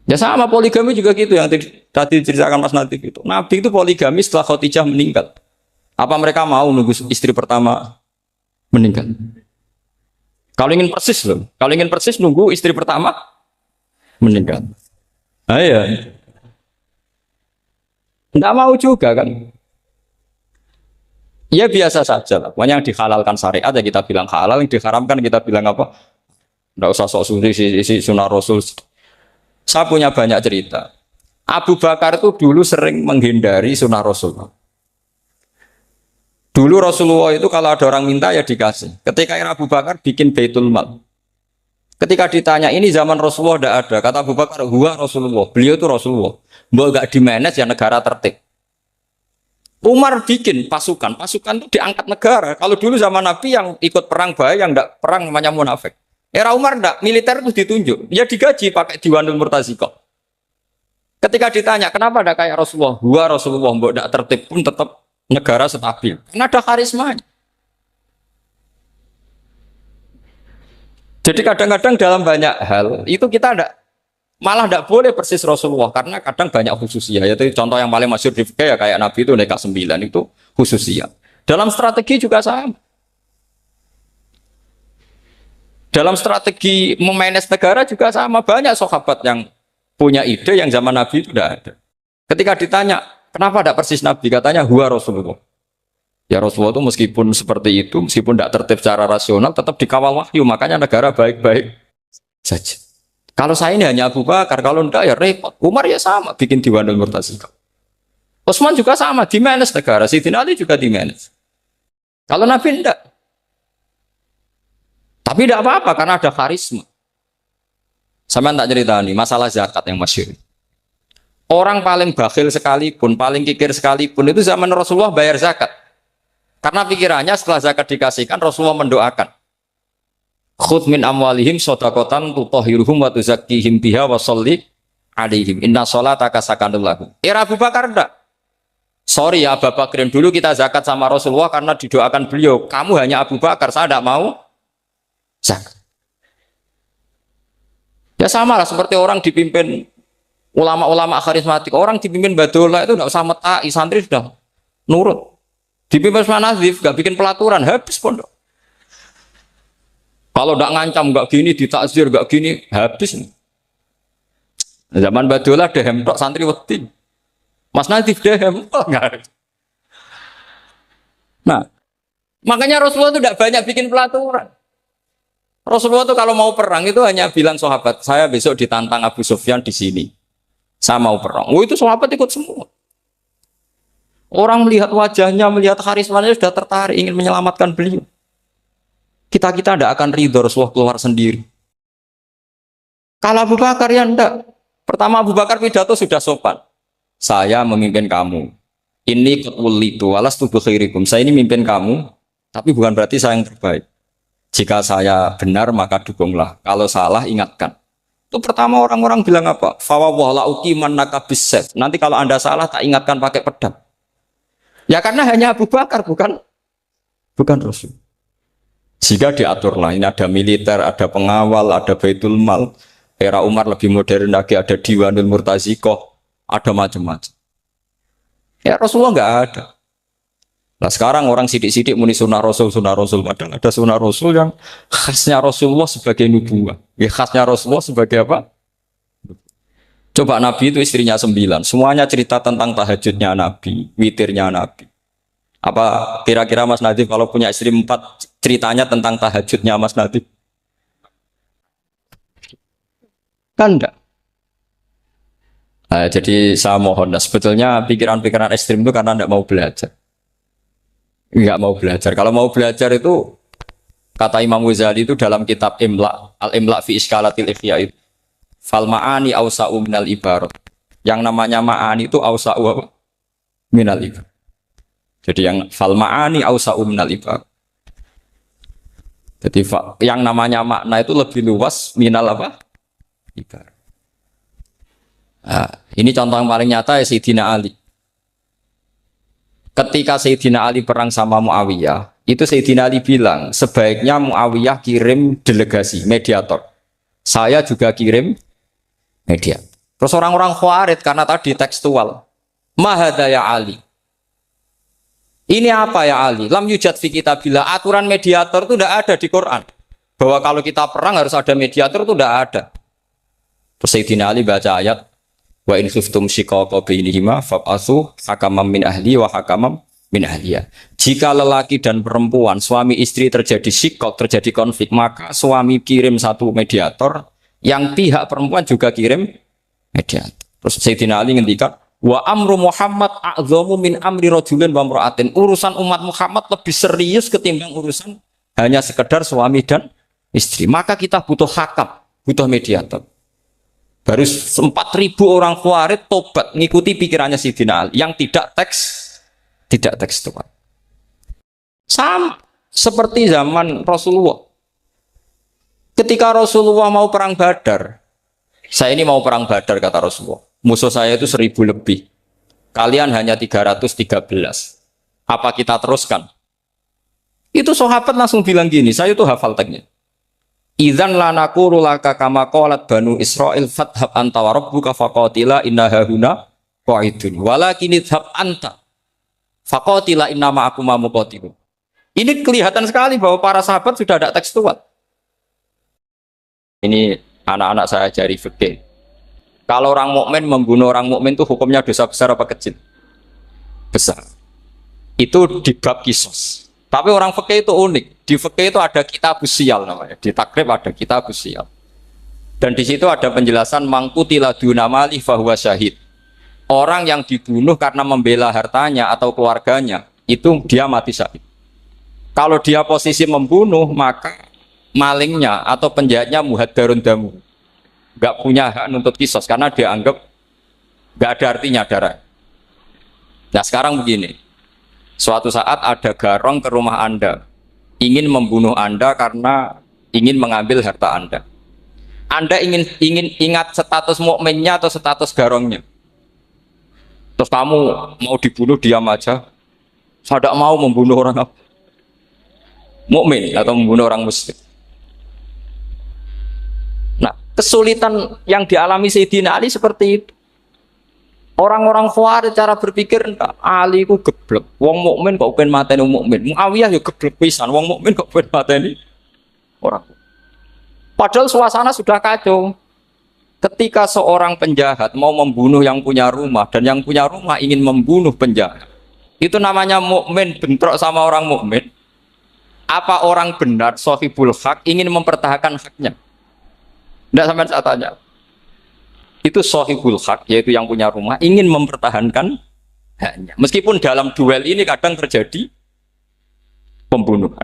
Ya sama poligami juga gitu yang tadi diceritakan Mas Natif itu. Nabi itu poligami setelah Khadijah meninggal. Apa mereka mau nunggu istri pertama meninggal? Kalau ingin persis loh. Kalau ingin persis nunggu istri pertama meninggal. Ah ya. Enggak mau juga kan. Ya biasa saja lah. Pokoknya yang dihalalkan syariat ya kita bilang halal, yang diharamkan kita bilang apa? Enggak usah sok isi sunnah Rasul. Saya punya banyak cerita. Abu Bakar itu dulu sering menghindari sunnah Rasul. Dulu Rasulullah itu kalau ada orang minta ya dikasih. Ketika Abu Bakar bikin Baitul Mal. Ketika ditanya ini zaman Rasulullah tidak ada. Kata Abu Bakar, huwa Rasulullah. Beliau itu Rasulullah. Mau gak di-manage ya negara tertib. Umar bikin pasukan. Pasukan itu diangkat negara. Kalau dulu zaman Nabi yang ikut perang bahaya, yang tidak perang namanya munafik. Era Umar enggak, militer itu ditunjuk. Ya digaji pakai Diwanul Murtaziko. Ketika ditanya, kenapa enggak kayak Rasulullah? Gua Rasulullah, mbok enggak tertib pun tetap negara stabil. Karena ada karismanya. Jadi kadang-kadang dalam banyak hal, itu kita malah enggak boleh persis Rasulullah. Karena kadang banyak khususnya. Yaitu contoh yang paling masyhur di fikih ya kayak Nabi itu nikah 9 itu khususnya. Dalam strategi juga sama. Dalam strategi memanage negara juga sama. Banyak sahabat yang punya ide yang zaman Nabi itu tidak ada. Ketika ditanya, kenapa tidak persis Nabi? Katanya, huwa Rasulullah. Ya Rasulullah itu meskipun seperti itu, meskipun tidak tertib secara rasional, tetap dikawal wahyu. Makanya negara baik-baik saja. Kalau saya ini hanya Abu Bakar, kalau tidak ya repot. Umar ya sama, bikin Diwanul Murtaziko. Utsman juga sama, di-manage negara. Sayyidina Ali juga di-manage. Kalau Nabi tidak. Tapi tidak apa-apa karena ada karisma. Sama tak cerita nih masalah zakat yang masyhur. Orang paling bakhil sekalipun, paling kikir sekalipun itu zaman Rasulullah bayar zakat. Karena pikirannya setelah zakat dikasihkan Rasulullah mendoakan. Khudh min amwalihim shadaqatan tutahhiruhum wa tuzakkihim biha wa sholli alaihim. Inna sholataka sakanul lahum. Era Abu Bakar enggak. Sorry ya Abu Bakrin, dulu kita zakat sama Rasulullah karena didoakan beliau. Kamu hanya Abu Bakar, saya tidak mau zakat. Ya sama lah seperti orang dipimpin ulama-ulama karismatik, orang dipimpin Badola itu tidak usah metai, santri sudah nurut. Dipimpin Nazif, gak bikin pelaturan, habis pondok. Kalau tidak ngancam, gak gini, ditakzir, gak gini, habis. Zaman Badola dehem tok santri wedi. Mas Nazif dehem, oh, enggak. Nah, makanya Rasulullah itu tidak banyak bikin pelaturan. Rasulullah itu kalau mau perang itu hanya bilang sahabat, saya besok ditantang Abu Sufyan di sini. Saya mau perang. Oh itu sahabat ikut semua. Orang melihat wajahnya, melihat karismanya sudah tertarik ingin menyelamatkan beliau. Kita tidak akan ridho Rasulullah keluar sendiri. Kalau Abu Bakar ya enggak. Pertama Abu Bakar pidato sudah sopan. Saya memimpin kamu. Ini qutwulitu walas tubuh khairikum. Saya ini memimpin kamu, tapi bukan berarti saya yang terbaik. Jika saya benar maka dukunglah. Kalau salah ingatkan. Itu pertama orang-orang bilang apa? Fawwala uqiman nakabisef. Nanti kalau Anda salah tak ingatkan pakai pedang. Ya karena hanya Abu Bakar bukan Rasul. Jika diaturlah ini ada militer, ada pengawal, ada Baitul Mal. Era Umar lebih modern lagi ada Diwanul Murtazikoh, ada macam-macam. Ya Rasulullah enggak ada. Nah sekarang orang sidik-sidik muni sunnah Rasul. Padahal ada sunnah Rasul yang khasnya Rasulullah sebagai nubuwah. Ya khasnya Rasulullah sebagai apa? Coba Nabi itu istrinya 9. Semuanya cerita tentang tahajudnya Nabi, witirnya Nabi. Apa kira-kira Mas Nadif kalau punya istri 4 ceritanya tentang tahajudnya Mas Nadif? Kan enggak. Nah, jadi saya mohon, sebetulnya pikiran-pikiran ekstrim itu karena enggak mau belajar. Enggak mau belajar. Kalau mau belajar itu kata Imam Ghazali itu dalam kitab Imla, Al-Imla fi Iskalatil Ikhya itu. Fal ma'ani awsa'u minal ibarat. Yang namanya ma'ani itu awsa'u minal ibarat. Jadi yang fal ma'ani awsa'u minal ibarat. Jadi yang namanya makna itu lebih luas minal apa? Ibarat. Nah, ini contoh yang paling nyata ya Sayyidina Ali. Ketika Sayyidina Ali perang sama Muawiyah, itu Sayyidina Ali bilang, sebaiknya Muawiyah kirim delegasi, mediator. Saya juga kirim mediator. Terus orang-orang Khawarij karena tadi tekstual. Mahada ya Ali. Ini apa ya Ali? Lam yujad fi kitabillah. Aturan mediator itu tidak ada di Quran. Bahwa kalau kita perang harus ada mediator itu tidak ada. Terus Sayyidina Ali baca ayat wa in khiftum shiqaqa bainihima fab'atsu hakaman min ahli wa hakaman min ahliya. Jika lelaki dan perempuan suami istri terjadi shiqaq, terjadi konflik, maka suami kirim satu mediator, yang pihak perempuan juga kirim mediator. Terus Sayyidina Ali ngendikan wa amru Muhammad a'dhamu min amri rajulin wa imra'atin. Urusan umat Muhammad lebih serius ketimbang urusan hanya sekedar suami dan istri. Maka kita butuh hakam, butuh mediator. Baru 4.000 orang Khawarij tobat ngikuti pikirannya Sayyidina Ali yang tidak tekstual. Sama seperti zaman Rasulullah. Ketika Rasulullah mau perang Badar, saya ini mau perang Badar kata Rasulullah. Musuh saya itu 1.000 lebih. Kalian hanya 313. Apa kita teruskan? Itu sahabat langsung bilang gini, saya itu hafal teksnya. Idzan lanaqulu laka kama qalat banu Israil fathab anta wa rabbuka faqatila inna hahuna qa'idun walakin idhab anta faqatila inna ma'akum muqatilun. Ini kelihatan sekali bahwa para sahabat sudah ada tekstual. Ini anak-anak saya ajari fikih. Kalau orang mukmin membunuh orang mukmin itu hukumnya dosa besar apa kecil? Besar. Itu di bab kisos. Tapi orang fikih itu unik. Di fikih itu ada kitab usial namanya. Di takrib ada kitab usial. Dan di situ ada penjelasan mangkutila dunamali fahuwa syahid. Orang yang dibunuh karena membela hartanya atau keluarganya, itu dia mati syahid. Kalau dia posisi membunuh, maka malingnya atau penjahatnya muhaddarun damu, nggak punya hak nuntut kisos karena dianggap nggak ada artinya darah. Nah sekarang begini, suatu saat ada garong ke rumah Anda, ingin membunuh Anda karena ingin mengambil harta Anda. Anda ingin ingat status mukminnya atau status garongnya. Terus kamu mau dibunuh diam aja. Saya tidak mau membunuh orang mukmin atau membunuh orang muslim. Nah, kesulitan yang dialami Sayyidina Ali seperti itu. Orang-orang Khawarij cara berpikir, Ali ku geblek. Wong mukmin kok pengen mateni wong mukmin. Muawiyah ya geblek pisan. Wong mukmin kok pengen mateni orang. Padahal suasana sudah kacau. Ketika seorang penjahat mau membunuh yang punya rumah dan yang punya rumah ingin membunuh penjahat, itu namanya mukmin bentrok sama orang mukmin. Apa orang benar sahibul hak ingin mempertahankan haknya? Tidak sampai saya tanya. Itu sahibul hak, yaitu yang punya rumah ingin mempertahankan haknya. Meskipun dalam duel ini kadang terjadi pembunuhan.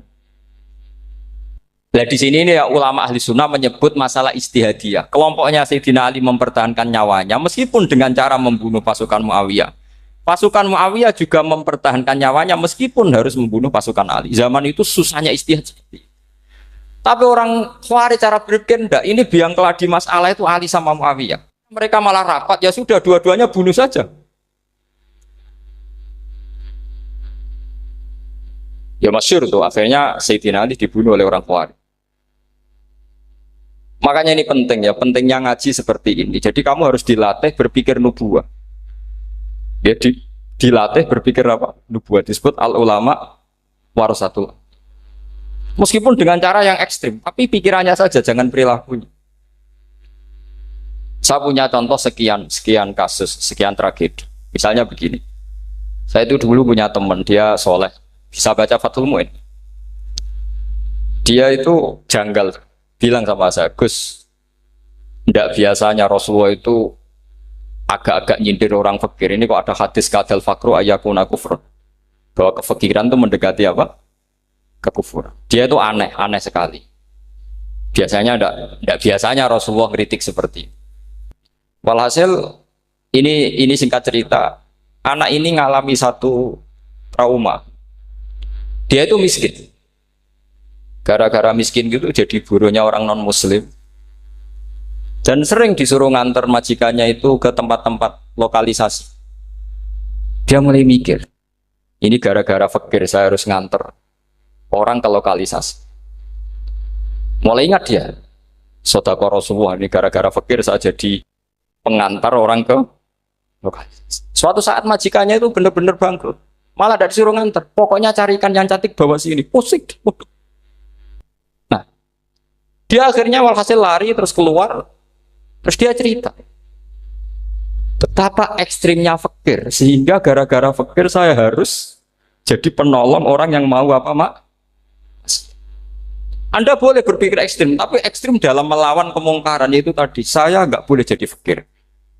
Nah di sini ini ya, ulama ahli sunnah menyebut masalah istihadiyah. Kelompoknya Sayyidina Ali mempertahankan nyawanya meskipun dengan cara membunuh pasukan Muawiyah. Pasukan Muawiyah juga mempertahankan nyawanya meskipun harus membunuh pasukan Ali. Zaman itu susahnya istihad seperti itu. Tapi orang Khawarij cara berpikir enggak, ini biang keladi masalah itu Ali sama Muawiyah. Mereka malah rapat, ya sudah dua-duanya bunuh saja. Ya masyhur tuh, akhirnya Sayyidina Ali dibunuh oleh orang Khawarij. Makanya ini penting ya, pentingnya ngaji seperti ini. Jadi kamu harus dilatih berpikir nubuwah. Ya dilatih berpikir apa? Nubuwah disebut al-ulama warasatul. Meskipun dengan cara yang ekstrim, tapi pikirannya saja, jangan perilakunya. Saya punya contoh sekian kasus, sekian tragedi. Misalnya begini. Saya itu dulu punya teman, dia soleh, bisa baca Fathul Mu'in. Dia itu janggal. Bilang sama saya, Gus, tidak biasanya Rasulullah itu agak-agak nyindir orang fakir. Ini kok ada hadis kadal fakru ayakuna kufur, bahwa kefakiran itu mendekati apa? Kekufuran. Dia itu aneh sekali. Biasanya tidak biasanya Rasulullah kritik seperti itu. Walhasil ini singkat cerita, anak ini ngalami satu trauma. Dia itu miskin. Gara-gara miskin gitu jadi burunya orang non muslim dan sering disuruh nganter majikannya itu ke tempat-tempat lokalisasi. Dia mulai mikir, ini gara-gara fakir saya harus nganter orang ke lokalisasi. Mulai ingat dia, sedekah Rasulullah, ini gara-gara fakir saya jadi pengantar orang ke lokalisasi. Suatu saat majikannya itu benar-benar bangkrut, malah tidak disuruh nganter, pokoknya carikan yang cantik bawa sini. Pusing. Dia akhirnya walhasil lari terus keluar, terus dia cerita betapa ekstrimnya fakir, sehingga gara-gara fakir saya harus jadi penolong orang yang mau apa mak. Anda boleh berpikir ekstrim, tapi ekstrim dalam melawan kemungkaran itu tadi. Saya nggak boleh jadi fakir,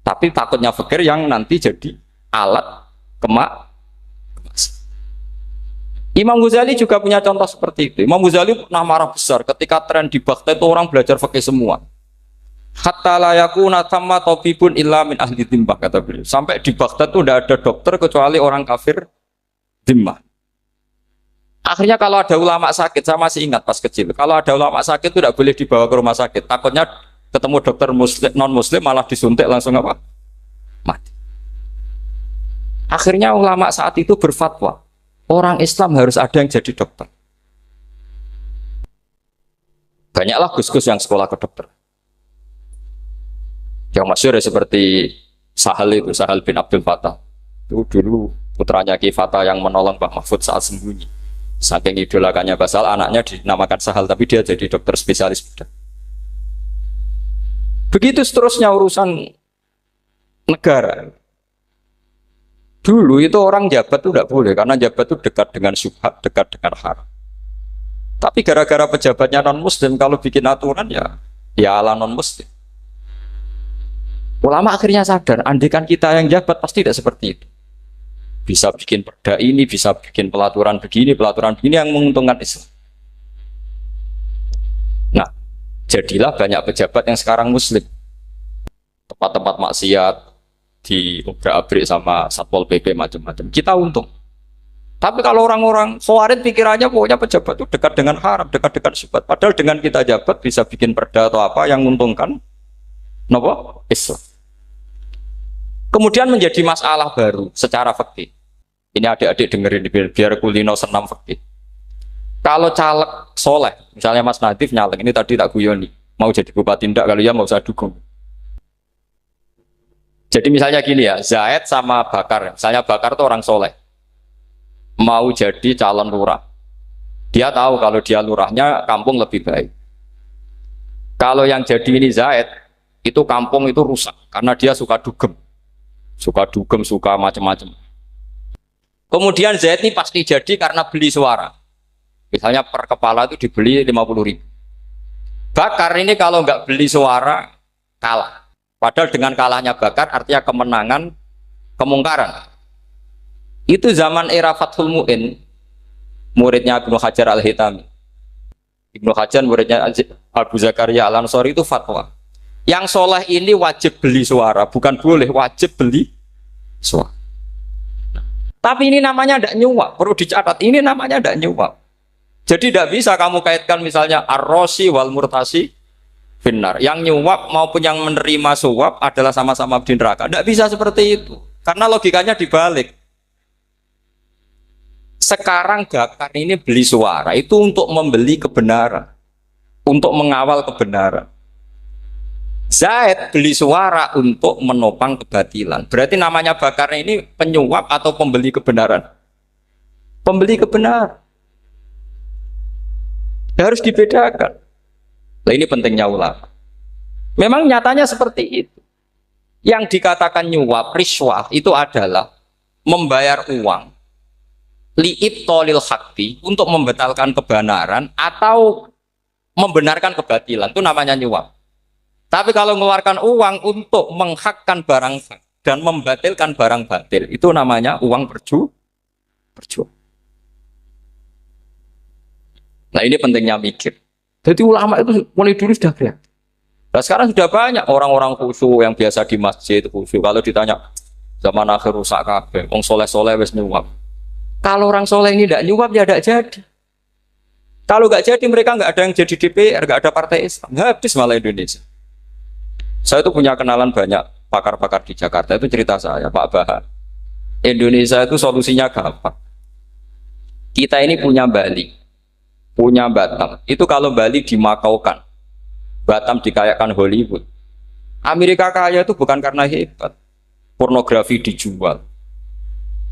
tapi takutnya fakir yang nanti jadi alat kemak. Imam Ghazali juga punya contoh seperti itu. Imam Ghazali pernah marah besar ketika tren di Baghdad itu orang belajar fikih semua. Hatta la yakuna thamma tabibun illa min ahli dhimmah, kata beliau. Sampai di Baghdad itu tidak ada dokter kecuali orang kafir dhimmah. Akhirnya kalau ada ulama sakit, saya masih ingat pas kecil, kalau ada ulama sakit itu tidak boleh dibawa ke rumah sakit. Takutnya ketemu dokter muslim, non muslim malah disuntik langsung apa? Mati. Akhirnya ulama saat itu berfatwa, orang Islam harus ada yang jadi dokter. Banyaklah gus-gus yang sekolah ke dokter. Yang masyhur ya seperti Sahal bin Abdul Fattah. Itu dulu putranya Ki Fattah yang menolong Pak Mahfud saat sembunyi. Saking idolakannya Basal, anaknya dinamakan Sahal, tapi dia jadi dokter spesialis bedah. Begitu seterusnya urusan negara. Dulu itu orang jabat itu tidak boleh, karena jabat itu dekat dengan syubhat, dekat dengan haram. Tapi gara-gara pejabatnya non muslim, kalau bikin aturan ya ala non muslim. Ulama akhirnya sadar, andikan kita yang jabat pasti tidak seperti itu. Bisa bikin perda ini, bisa bikin pelaturan begini yang menguntungkan Islam. Nah, jadilah banyak pejabat yang sekarang muslim. Tempat-tempat maksiat diobrak-abrik sama Satpol PP macam-macam. Kita untung. Tapi kalau orang-orang Khawarij pikirannya pokoknya pejabat itu dekat dengan haram, dekat dengan syubhat. Padahal dengan kita jabat bisa bikin perda atau apa yang menguntungkan nopo Islam. Kemudian menjadi masalah baru secara fikih. Ini adik-adik dengerin biar kulino senam fikih. Kalau caleg soleh, misalnya Mas Nadif nyalek, ini tadi tak guyoni, mau jadi bupati ndak, kalau ya mau usah dukung. Jadi misalnya gini ya, Zaid sama Bakar, misalnya Bakar itu orang soleh, mau jadi calon lurah. Dia tahu kalau dia lurahnya kampung lebih baik. Kalau yang jadi ini Zaid, itu kampung itu rusak, karena dia suka dugem, suka macam-macam. Kemudian Zaid ini pasti jadi karena beli suara. Misalnya per kepala itu dibeli 50.000. Bakar ini kalau nggak beli suara kalah. Padahal dengan kalahnya Bakar artinya kemenangan kemungkaran. Itu zaman era Fathul Mu'in, muridnya Ibnu Hajar Al-Hitami. Ibnu Hajar muridnya Abu Zakaria Al-Ansori itu fatwa. Yang soleh ini wajib beli suara, bukan boleh, wajib beli suara. Tapi ini namanya tidak nyuap, perlu dicatat. Ini namanya tidak nyuap. Jadi tidak bisa kamu kaitkan misalnya ar-rosi wal murtasi finnar. Yang nyuap maupun yang menerima suap adalah sama-sama di neraka. Tidak bisa seperti itu. Karena logikanya dibalik. Sekarang Bakar ini beli suara itu untuk membeli kebenaran. Untuk mengawal kebenaran. Zaid beli suara untuk menopang kebatilan. Berarti namanya Bakar ini penyuap atau pembeli kebenaran? Pembeli kebenaran. Harus dibedakan. Nah, ini pentingnya ulama. Memang nyatanya seperti itu. Yang dikatakan nyuap, riswah itu adalah membayar uang li'ibtolil haqqi untuk membatalkan kebenaran atau membenarkan kebatilan. Itu namanya nyuap. Tapi kalau mengeluarkan uang untuk menghakkan barang hak dan membatalkan barang batil, itu namanya uang berjuang. Nah ini pentingnya mikir. Jadi ulama itu mulai dulu sudah kreatif. Nah sekarang sudah banyak orang-orang khusyuk yang biasa di masjid khusyuk. Kalau ditanya zaman akhir rusak kabeh, wong soleh-soleh wis nyuap. Kalau orang soleh ini tidak nyuap ya tidak jadi. Kalau nggak jadi mereka nggak ada yang jadi DPR, nggak ada partai Islam, habis malah Indonesia. Saya itu punya kenalan banyak pakar-pakar di Jakarta, itu cerita saya Pak Bahar. Indonesia itu solusinya gampang. Kita ini punya Bali, punya Batam. Itu kalau Bali dimakaukan, Batam dikayakan Hollywood. Amerika kaya itu bukan karena hebat. Pornografi dijual.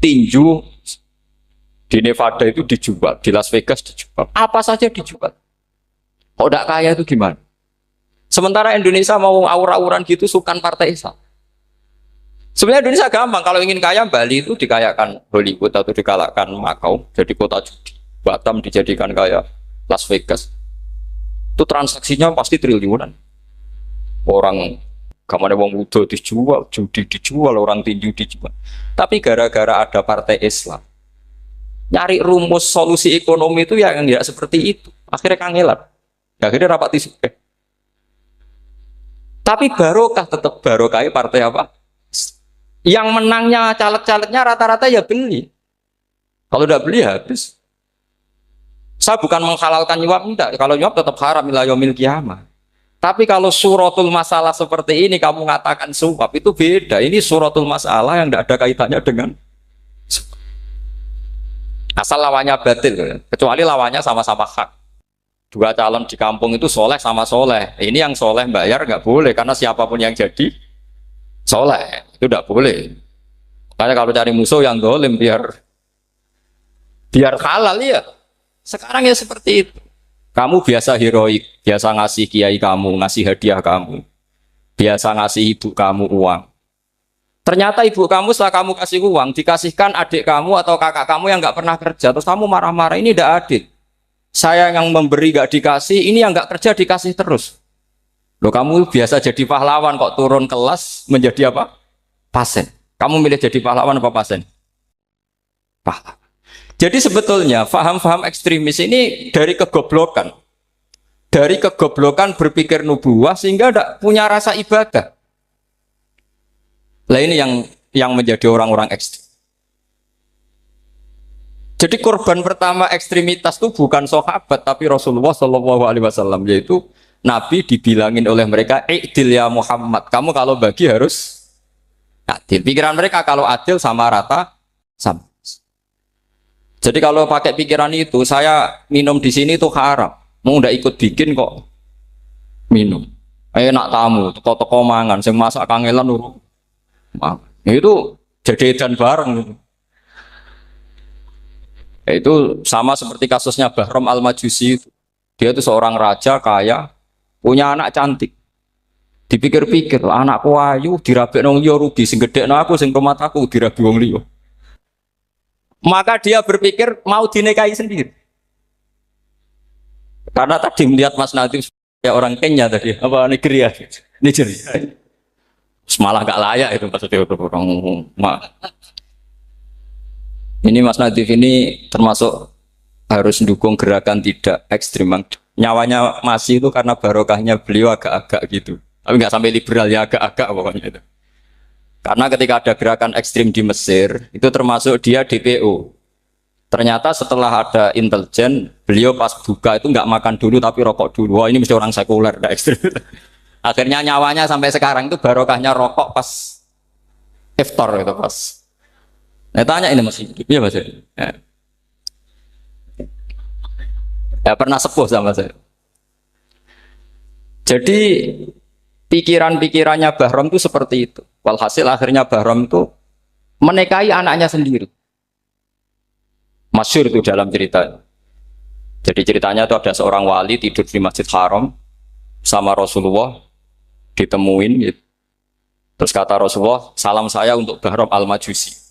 Tinju di Nevada itu dijual, di Las Vegas dijual. Apa saja dijual. Kalau tidak kaya itu gimana? Sementara Indonesia mau aur-auran gitu sukan partai Islam. Sebenarnya Indonesia gampang. Kalau ingin kaya, Bali itu dikayakan Hollywood atau dikalahkan Makau, jadi kota judi. Batam dijadikan kayak Las Vegas. Itu transaksinya pasti triliunan. Orang kamane wong muda dijual, judi dijual, orang tinju dijual. Tapi gara-gara ada partai Islam, nyari rumus solusi ekonomi itu yang tidak seperti itu. Akhirnya kangelan. Akhirnya rapat isu. Tapi barokah tetap barokah partai apa? Yang menangnya caleg-calegnya rata-rata ya beli. Kalau tidak beli habis. Saya bukan menghalalkan nyuap, enggak. Kalau nyuap tetap haram ila yaumil qiyamah. Tapi kalau suratul masalah seperti ini kamu mengatakan suap itu beda. Ini suratul masalah yang tidak ada kaitannya dengan asal lawannya batil, kecuali lawannya sama-sama hak. Dua calon di kampung itu soleh sama soleh. Ini yang soleh bayar nggak boleh karena siapapun yang jadi soleh itu nggak boleh. Makanya kalau cari musuh yang dolim biar halal ya. Sekarang ya seperti itu. Kamu biasa heroik, biasa ngasih kiai kamu, ngasih hadiah kamu, biasa ngasih ibu kamu uang. Ternyata ibu kamu setelah kamu kasih uang dikasihkan adik kamu atau kakak kamu yang nggak pernah kerja, terus kamu marah-marah, ini tidak adil. Saya yang memberi nggak dikasih, ini yang nggak kerja dikasih terus. Loh kamu biasa jadi pahlawan kok turun kelas menjadi apa? Pasien. Kamu milih jadi pahlawan apa pasien? Pahlawan. Jadi sebetulnya faham-faham ekstremis ini dari kegoblokan, dari kegoblokan berpikir nubuwah sehingga tidak punya rasa ibadah. Lah ini yang menjadi orang-orang ekstrim. Jadi korban pertama ekstremitas itu bukan sahabat tapi Rasulullah Shallallahu Alaihi Wasallam, yaitu Nabi dibilangin oleh mereka, "I'dil ya Muhammad, kamu kalau bagi harus adil." Pikiran mereka kalau adil sama rata sama. Jadi kalau pakai pikiran itu, saya minum di sini itu haram, mau ndak ikut bikin kok minum. Enak tamu, toko-toko mangan, sing masak kangelan urung. Itu jadi edan bareng. Itu sama seperti kasusnya Bahram Al-Majusi itu. Dia itu seorang raja kaya, punya anak cantik. Dipikir-pikir, anakku ayu dirabi nang liya rugi, sing gedhekno aku sing rumah aku dirabi wong liya. Maka dia berpikir mau dinikahi sendiri. Karena tadi melihat Mas Nadiem ya orang Kenya tadi, apa Nigeria. Nigeria. Malah gak layak itu maksudnya orang. Ini Mas Nadif ini termasuk harus mendukung gerakan tidak ekstrim. Nyawanya masih itu karena barokahnya beliau agak-agak gitu. Tapi nggak sampai liberal ya, agak-agak pokoknya itu. Karena ketika ada gerakan ekstrim di Mesir, itu termasuk dia DPO. Ternyata setelah ada intelijen, beliau pas buka itu nggak makan dulu tapi rokok dulu. Wah ini mesti orang sekuler, nggak ekstrim. Akhirnya nyawanya sampai sekarang itu barokahnya rokok pas iftar itu pas. Nah, tanya ini masih hidup ya Mas. Ya pernah sepuh sama saya. Jadi pikiran-pikirannya Bahram itu seperti itu. Walhasil akhirnya Bahram itu menikahi anaknya sendiri. Masyhur itu dalam cerita. Jadi ceritanya itu ada seorang wali tidur di Masjid Haram sama Rasulullah, ditemuin gitu. Terus kata Rasulullah, salam saya untuk Bahram Al-Majusi.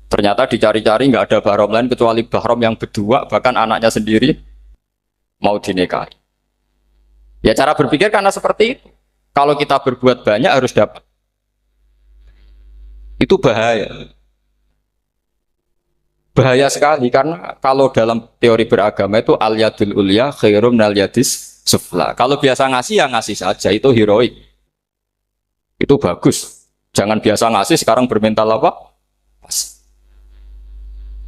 Ternyata dicari-cari nggak ada Bahram lain kecuali Bahram yang berdua, bahkan anaknya sendiri mau dinikahi. Ya cara berpikir karena seperti itu. Kalau kita berbuat banyak harus dapat. Itu bahaya. Bahaya sekali karena kalau dalam teori beragama itu al-yadul ulya khairum minal yadis sufla. Kalau biasa ngasih ya ngasih saja, itu heroik. Itu bagus. Jangan biasa ngasih sekarang bermental apa?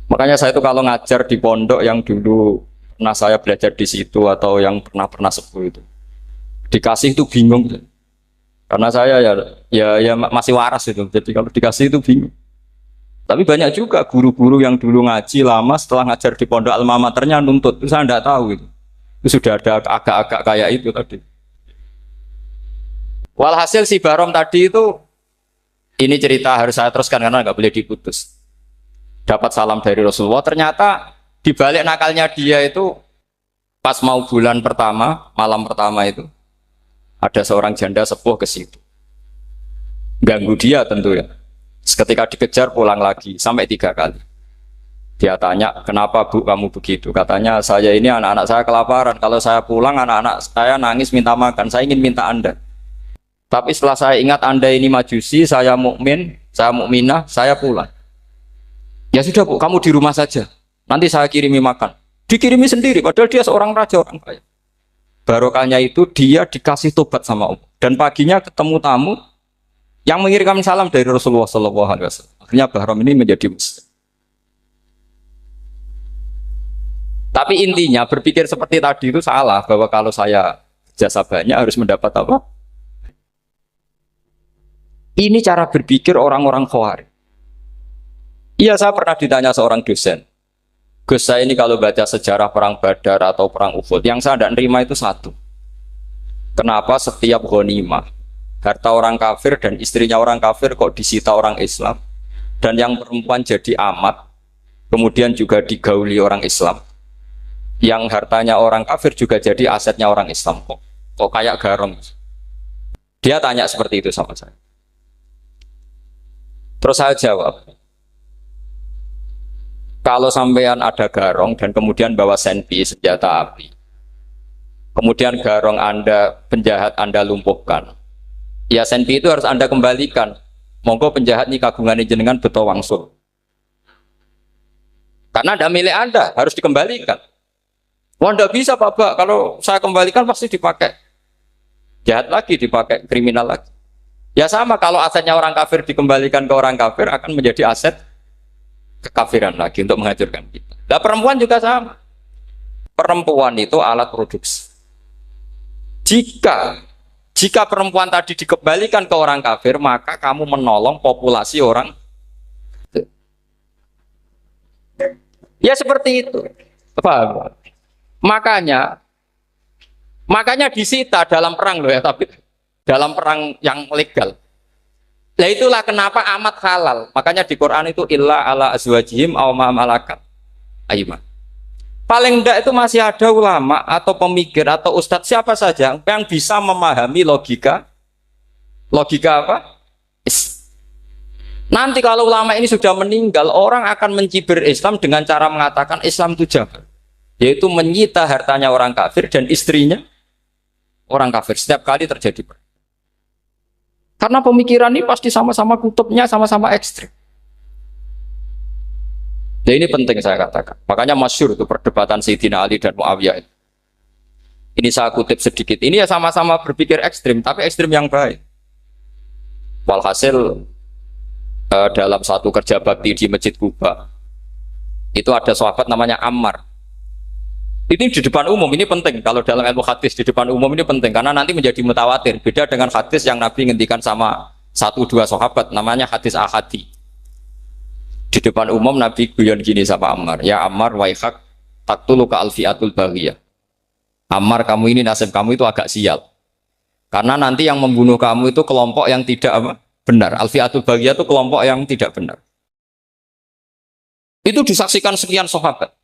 Makanya saya itu kalau ngajar di pondok yang dulu pernah saya belajar di situ atau yang pernah sepuh itu, dikasih itu bingung. Karena saya ya masih waras itu. Jadi kalau dikasih itu bingung. Tapi banyak juga guru-guru yang dulu ngaji lama setelah ngajar di pondok alma maternya nuntut. Itu saya tidak tahu itu. Itu sudah ada agak-agak kayak itu tadi. Walhasil si Bahram tadi itu, ini cerita harus saya teruskan karena nggak boleh diputus. Dapat salam dari Rasulullah, ternyata di balik nakalnya dia itu pas mau bulan pertama, malam pertama itu ada seorang janda sepuh ke situ. Ganggu dia tentu ya. Ketika dikejar pulang lagi sampai 3 kali. Dia tanya, "Kenapa Bu kamu begitu?" Katanya, "Saya ini anak-anak saya kelaparan. Kalau saya pulang anak-anak saya nangis minta makan. Saya ingin minta Anda. Tapi setelah saya ingat Anda ini majusi, saya mukmin, saya mukminah, saya pulang." "Ya sudah Bu, kamu di rumah saja. Nanti saya kirimi makan." Dikirimi sendiri, padahal dia seorang raja, orang kaya. Barokahnya itu dia dikasih tobat sama Allah. Dan paginya ketemu tamu yang mengirimkan salam dari Rasulullah SAW. Akhirnya Bahram ini menjadi muslim. Tapi intinya berpikir seperti tadi itu salah, bahwa kalau saya jasa banyak harus mendapat apa? Ini cara berpikir orang-orang Khawarij. Iya, saya pernah ditanya seorang dosen, "Gus, saya ini kalau baca sejarah perang Badar atau perang Uhud, yang saya tidak nerima itu satu. Kenapa setiap ghanimah, harta orang kafir dan istrinya orang kafir kok disita orang Islam, dan yang perempuan jadi amat, kemudian juga digauli orang Islam, yang hartanya orang kafir juga jadi asetnya orang Islam, kok kayak garong?" Dia tanya seperti itu sama saya. Terus saya jawab, kalau sampean ada garong dan kemudian bawa senpi, senjata api, kemudian garong Anda, penjahat Anda lumpuhkan, ya senpi itu harus Anda kembalikan. Monggo penjahat ini kagungan jenengan beto wangsul. Karena ada milik Anda, harus dikembalikan. Wah, enggak bisa Pak, kalau saya kembalikan pasti dipakai jahat lagi, dipakai kriminal lagi. Ya sama, kalau asetnya orang kafir dikembalikan ke orang kafir akan menjadi aset kekafiran lagi untuk menghancurkan kita. Nah, perempuan juga sama. Perempuan itu alat produksi. Jika jika perempuan tadi dikembalikan ke orang kafir, maka kamu menolong populasi orang. Ya seperti itu. Apa? Makanya disita dalam perang loh ya, tapi dalam perang yang legal. Nah itulah kenapa amat halal. Makanya di Quran itu illa ala azwajihim aw ma malakat ayman. Paling enggak itu masih ada ulama atau pemikir atau ustadz siapa saja yang bisa memahami logika apa? Nanti kalau ulama ini sudah meninggal, orang akan mencibir Islam dengan cara mengatakan Islam itu jahat, yaitu menyita hartanya orang kafir dan istrinya orang kafir setiap kali terjadi perang. Karena pemikiran ini pasti sama-sama kutubnya sama-sama ekstrim. Nah ini penting saya katakan. Makanya masyhur itu perdebatan Sayyidina Ali dan Muawiyah. Ini saya kutip sedikit. Ini ya sama-sama berpikir ekstrim, tapi ekstrim yang baik. Walhasil dalam satu kerja bakti di Masjid Kuba, itu ada sahabat namanya Ammar. Ini di depan umum, ini penting. Kalau dalam ilmu hadis di depan umum ini penting, karena nanti menjadi mutawatir. Beda dengan hadis yang Nabi ngendikan sama satu dua sahabat, namanya hadis ahadi. Di depan umum Nabi guyon gini sama Ammar, ya Ammar waihak taktuluka alfiatul baghiyah. Ammar, kamu ini nasib kamu itu agak sial. Karena nanti yang membunuh kamu itu kelompok yang tidak benar. Alfiatul baghiyah itu kelompok yang tidak benar. Itu disaksikan sekian sahabat.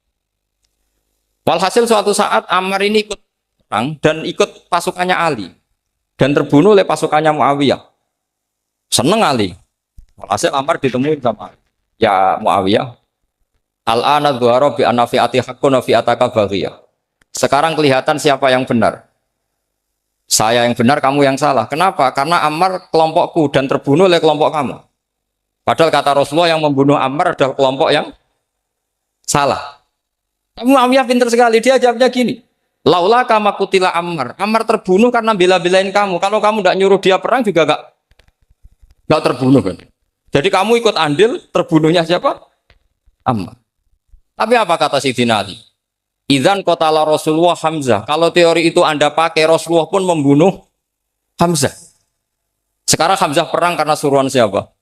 Walhasil suatu saat Ammar ini ikut perang dan ikut pasukannya Ali dan terbunuh oleh pasukannya Muawiyah. Seneng Ali. Walhasil Ammar ditemui sama Ali. Ya Muawiyah, al-ana dhuhara bi anna fi'ati haqqun wa fi'ataka baghiyah. Sekarang kelihatan siapa yang benar. Saya yang benar, kamu yang salah. Kenapa? Karena Ammar kelompokku dan terbunuh oleh kelompok kamu. Padahal kata Rasulullah yang membunuh Ammar adalah kelompok yang salah. Muawiyah pintar sekali, dia jawabnya gini. Laula kama kutila Ammar. Ammar terbunuh karena bela-belain kamu. Kalau kamu tidak nyuruh dia perang juga gak terbunuh kan. Jadi kamu ikut andil, terbunuhnya siapa? Ammar. Tapi apa kata Sayyidina Ali? Idzan qatala Rasulullah Hamzah. Kalau teori itu Anda pakai, Rasulullah pun membunuh Hamzah. Sekarang Hamzah perang karena suruhan siapa?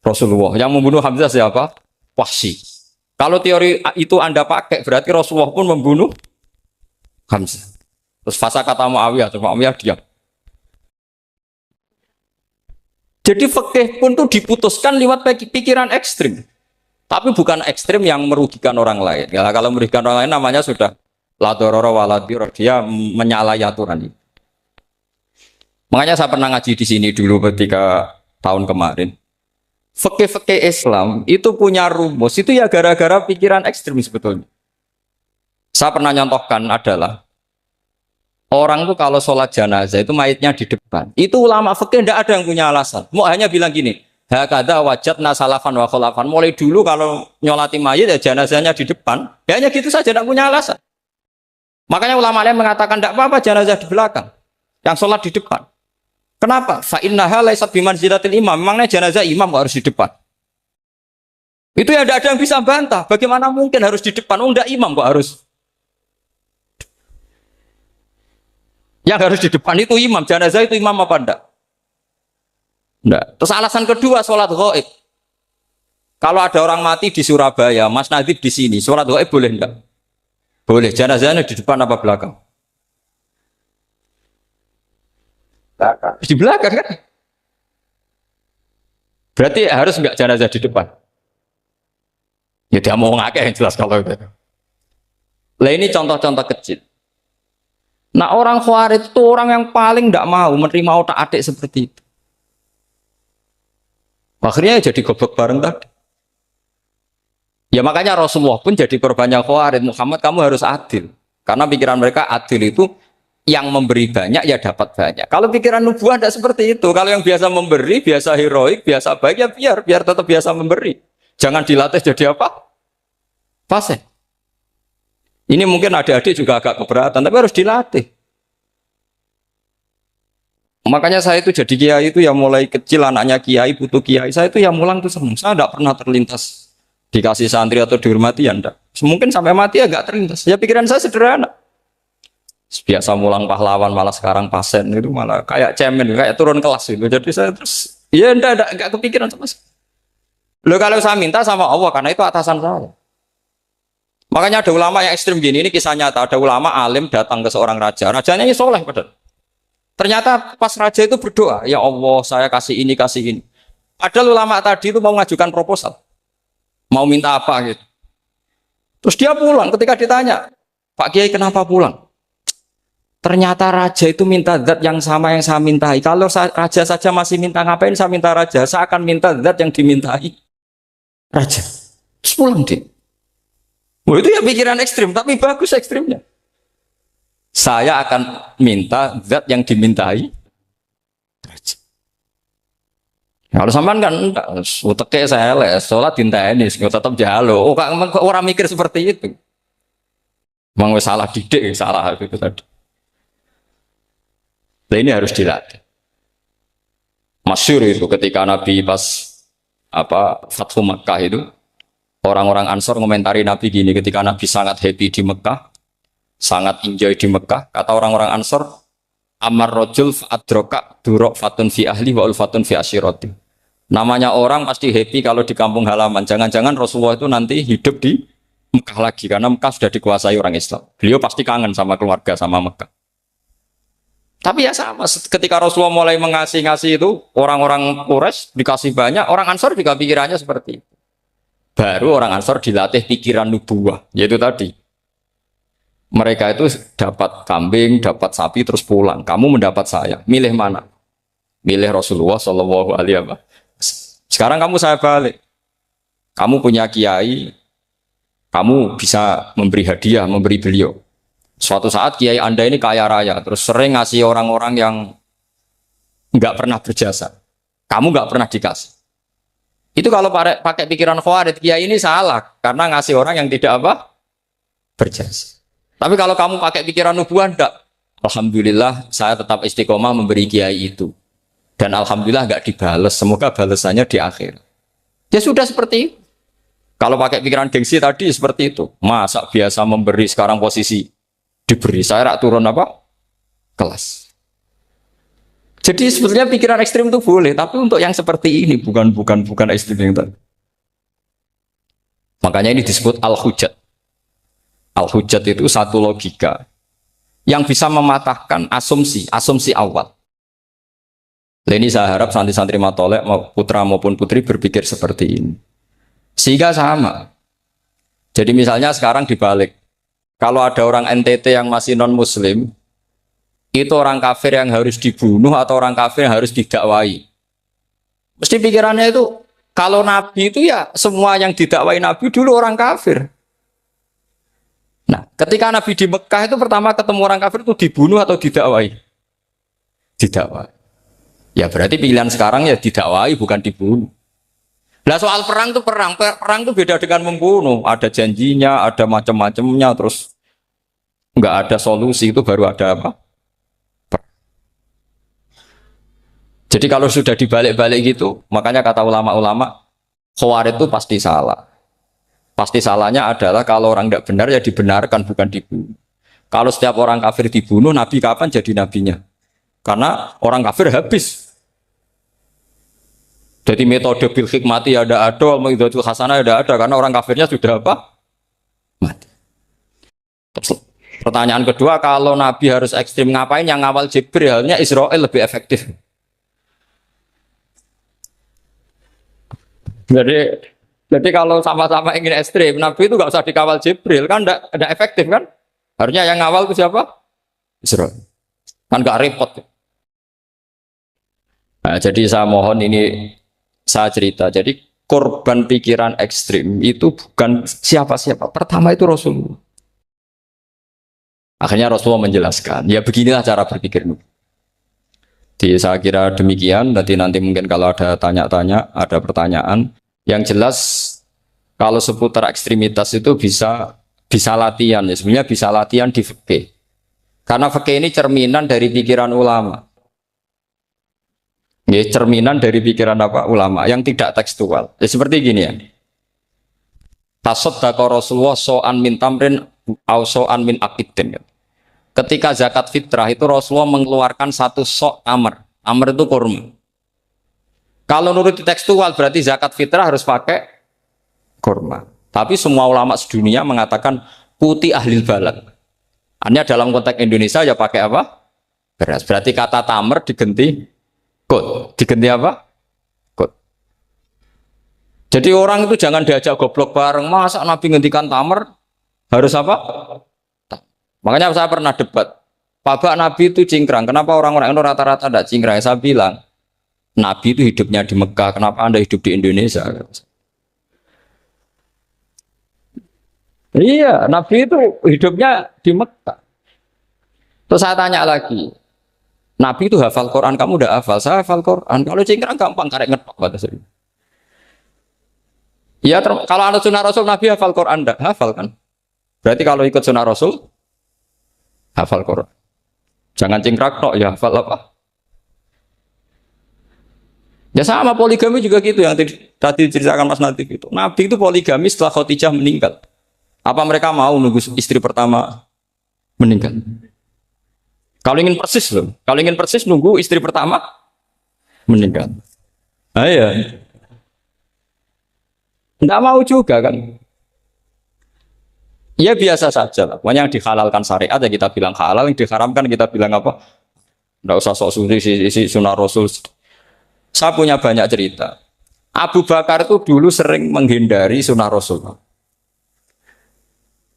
Rasulullah. Yang membunuh Hamzah siapa? Wahsy. Kalau teori itu Anda pakai, berarti Rasulullah pun membunuh Hamzah. Terus fasa kata Muawiyah, terus Muawiyah diam. Jadi fikih pun tuh diputuskan lewat pikiran ekstrim. Tapi bukan ekstrim yang merugikan orang lain. Ya, kalau merugikan orang lain namanya sudah la dororo wa la diror. Dia menyalahi aturan ini. Makanya saya pernah ngaji di sini dulu ketika tahun kemarin. Fikih-fikih Islam itu punya rumus. Itu ya gara-gara pikiran ekstrim sebetulnya. Saya pernah nyontohkan adalah orang tuh kalau sholat jenazah itu mayitnya di depan. Itu ulama fikih tidak ada yang punya alasan. Mau hanya bilang gini, hakadha wajadna salafan wa khulafan. Mulai dulu kalau nyolati mayit ya jenazahnya di depan. Ya hanya gitu saja, tidak punya alasan. Makanya ulama lain mengatakan tidak apa-apa jenazah di belakang, yang sholat di depan. Kenapa? Fa innaha laysat bimanzilatil imam. Memangnya jenazah imam kok harus di depan? Itu ya tidak ada yang bisa bantah. Bagaimana mungkin harus di depan? Oh, enggak, imam kok harus. Yang harus di depan itu imam, jenazah itu imam apa enggak? Enggak. Terus alasan kedua, sholat ghaib. Kalau ada orang mati di Surabaya, Mas Nadib di sini, sholat ghaib boleh enggak? Boleh. Jenazahnya di depan apa belakang? Belakang. Di belakang kan? Berarti harus enggak jenazah di depan? Ya dia mau ngakeh yang jelas kalau itu. Lah ini contoh-contoh kecil. Nah orang Khawarij itu orang yang paling tidak mau menerima otak-atik seperti itu. Akhirnya jadi goblok bareng tadi. Ya makanya Rasulullah pun jadi korbannya Khawarij. Muhammad, kamu harus adil. Karena pikiran mereka adil itu yang memberi banyak ya dapat banyak. Kalau pikiran nubuah tidak seperti itu. Kalau yang biasa memberi, biasa heroik, biasa baik ya biar tetap biasa memberi. Jangan dilatih jadi apa? Fasih. Ini mungkin adik-adik juga agak keberatan, tapi harus dilatih. Makanya saya itu jadi kiai itu ya mulai kecil anaknya kiai, putu kiai. Saya itu ya mulang tuh seneng. Saya tidak pernah terlintas dikasih santri atau dihormati ya enggak. Mungkin sampai mati agak terlintas. Ya pikiran saya sederhana. Biasa mulang pahlawan malah sekarang pasen itu malah kayak cemen, kayak turun kelas itu. Jadi saya terus ya enggak kepikiran sama sekali. Loh kalau saya minta sama Allah karena itu atasan saya. Makanya ada ulama yang ekstrim gini, ini kisah nyata. Ada ulama alim datang ke seorang raja. Rajanya ini soleh padahal. Ternyata pas raja itu berdoa, ya Allah saya kasih ini, kasih ini. Padahal ulama tadi itu mau ngajukan proposal. Mau minta apa gitu. Terus dia pulang ketika ditanya, Pak Kiai kenapa pulang? Ternyata raja itu minta zat yang sama yang saya mintai. Kalau raja saja masih minta, ngapain saya minta raja? Saya akan minta zat yang dimintai raja. Terus pulang dia. Wah itu ya pikiran ekstrim, tapi bagus ekstrimnya. Saya akan minta zat yang dimintai raja. Kalau sampean kan uteke saya les, sholat dinteni, tetap jalo. Oh kok orang mikir seperti itu. Mang wis salah didik, salah itu tadi. Nah, ini harus dilatih. Masyhur itu ketika Nabi pas Fathu Makkah itu orang-orang Ansor ngomentari Nabi gini ketika Nabi sangat happy di Mekah, sangat enjoy di Mekah, kata orang-orang Ansor, amar rojul fa'adroka durok fatun fi ahli wa ulfatun fi asyiroti. Namanya orang pasti happy kalau di kampung halaman. Jangan-jangan Rasulullah itu nanti hidup di Mekah lagi karena Mekah sudah dikuasai orang Islam. Beliau pasti kangen sama keluarga, sama Mekah. Tapi ya sama, ketika Rasulullah mulai ngasih itu, orang-orang Quraisy dikasih banyak, orang Ansor juga pikirannya seperti itu. Baru orang Ansor dilatih pikiran nubuwah, yaitu tadi. Mereka itu dapat kambing, dapat sapi, terus pulang. Kamu mendapat saya, milih mana? Milih Rasulullah Shallallahu Alaihi Wasallam. Sekarang kamu saya balik. Kamu punya kiai, kamu bisa memberi hadiah, memberi beliau. Suatu saat kiai Anda ini kaya raya, terus sering ngasih orang-orang yang nggak pernah berjasa. Kamu nggak pernah dikasih. Itu kalau pakai pikiran khawarij, kiai ini salah karena ngasih orang yang tidak berjasa. Tapi kalau kamu pakai pikiran nubuah, enggak. Alhamdulillah saya tetap istiqomah memberi kiai itu. Dan alhamdulillah nggak dibales. Semoga balasannya di akhir. Ya sudah seperti itu. Kalau pakai pikiran gengsi tadi seperti itu. Masa biasa memberi sekarang posisi diberi, saya rak turun kelas. Jadi sebetulnya pikiran ekstrim itu boleh, tapi untuk yang seperti ini bukan ekstrim yang tadi. Makanya ini disebut al-hujjat. Al-hujjat itu satu logika yang bisa mematahkan asumsi awal. Ini saya harap santri-santri matolek putra maupun putri berpikir seperti ini. Sehingga sama. Jadi misalnya sekarang dibalik. Kalau ada orang NTT yang masih non-muslim, itu orang kafir yang harus dibunuh atau orang kafir yang harus didakwai. Mesti pikirannya itu, kalau Nabi itu ya semua yang didakwai Nabi dulu orang kafir. Nah, ketika Nabi di Mekah itu pertama ketemu orang kafir itu dibunuh atau didakwai? Didakwai. Ya berarti pilihan sekarang ya didakwai bukan dibunuh. Nah soal perang itu perang itu beda dengan membunuh. Ada janjinya, ada macam-macamnya, terus nggak ada solusi itu baru ada apa? Jadi kalau sudah dibalik-balik gitu, makanya kata ulama-ulama, khawarij itu pasti salah. Pasti salahnya adalah kalau orang tidak benar ya dibenarkan bukan dibunuh. Kalau setiap orang kafir dibunuh, Nabi kapan jadi nabinya? Karena orang kafir habis. Jadi metode bil hikmati ada, metode hasanah ada, karena orang kafirnya sudah mati. Terus, pertanyaan kedua, kalau Nabi harus ekstrim ngapain yang ngawal Jibril? Halnya Israel lebih efektif. Jadi kalau sama-sama ingin ekstrim, Nabi itu nggak usah dikawal Jibril, kan enggak efektif kan? Harusnya yang ngawal itu siapa? Israel. Kan nggak repot. Nah, jadi saya mohon ini saya cerita, jadi korban pikiran ekstrim itu bukan siapa-siapa. Pertama itu Rasulullah. Akhirnya Rasulullah menjelaskan, ya beginilah cara berpikir. Jadi saya kira demikian, nanti mungkin kalau ada tanya-tanya, ada pertanyaan. Yang jelas, kalau seputar ekstremitas itu bisa Bisa latihan ya, sebenarnya bisa latihan di fikih. Karena fikih ini cerminan dari pikiran ulama. Ya, cerminan dari pikiran apa ulama yang tidak tekstual. Ya, seperti gini ya. Tasaddaqa Rasulullah so'an min tamrin au so'an min akidin. Ketika zakat fitrah itu Rasulullah mengeluarkan satu sok amr. Amr itu kurma. Kalau menurut tekstual berarti zakat fitrah harus pakai kurma. Tapi semua ulama sedunia mengatakan putih ahli balad. Hanya dalam konteks Indonesia ya pakai apa? Beras. Berarti kata tamr diganti kut. Diganti apa? Kut. Jadi orang itu jangan diajak goblok bareng. Masa Nabi ngendikan tamr harus apa? Makanya saya pernah debat. Pak Nabi itu cingkrang. Kenapa orang-orang itu rata-rata tidak cingkrang? Saya bilang, Nabi itu hidupnya di Mekah. Kenapa Anda hidup di Indonesia? Iya, Nabi itu hidupnya di Mekah. Terus saya tanya lagi, Nabi itu hafal Quran, kamu udah hafal? Saya hafal Quran. Kalau cingkrang gampang, karek ngetok batas ini. Ya, kalau anak sunnah Rasul, Nabi hafal Quran, enggak? Hafal kan? Berarti kalau ikut sunnah Rasul, hafal Quran. Jangan cingkrang tok, ya hafal apa? Ya sama poligami juga gitu, yang tadi diceritakan Mas Natif itu. Nabi itu poligami setelah Khadijah meninggal. Apa mereka mau nunggu istri pertama meninggal? Kalau ingin persis loh, kalau ingin persis nunggu istri pertama meninggal. Ah ya, nggak mau juga kan? Ya biasa saja lah. Pokoknya yang dihalalkan syariat ya kita bilang halal, yang diharamkan kita bilang apa? Nggak usah sok isi sunnah Rasul. Saya punya banyak cerita. Abu Bakar itu dulu sering menghindari sunnah Rasul.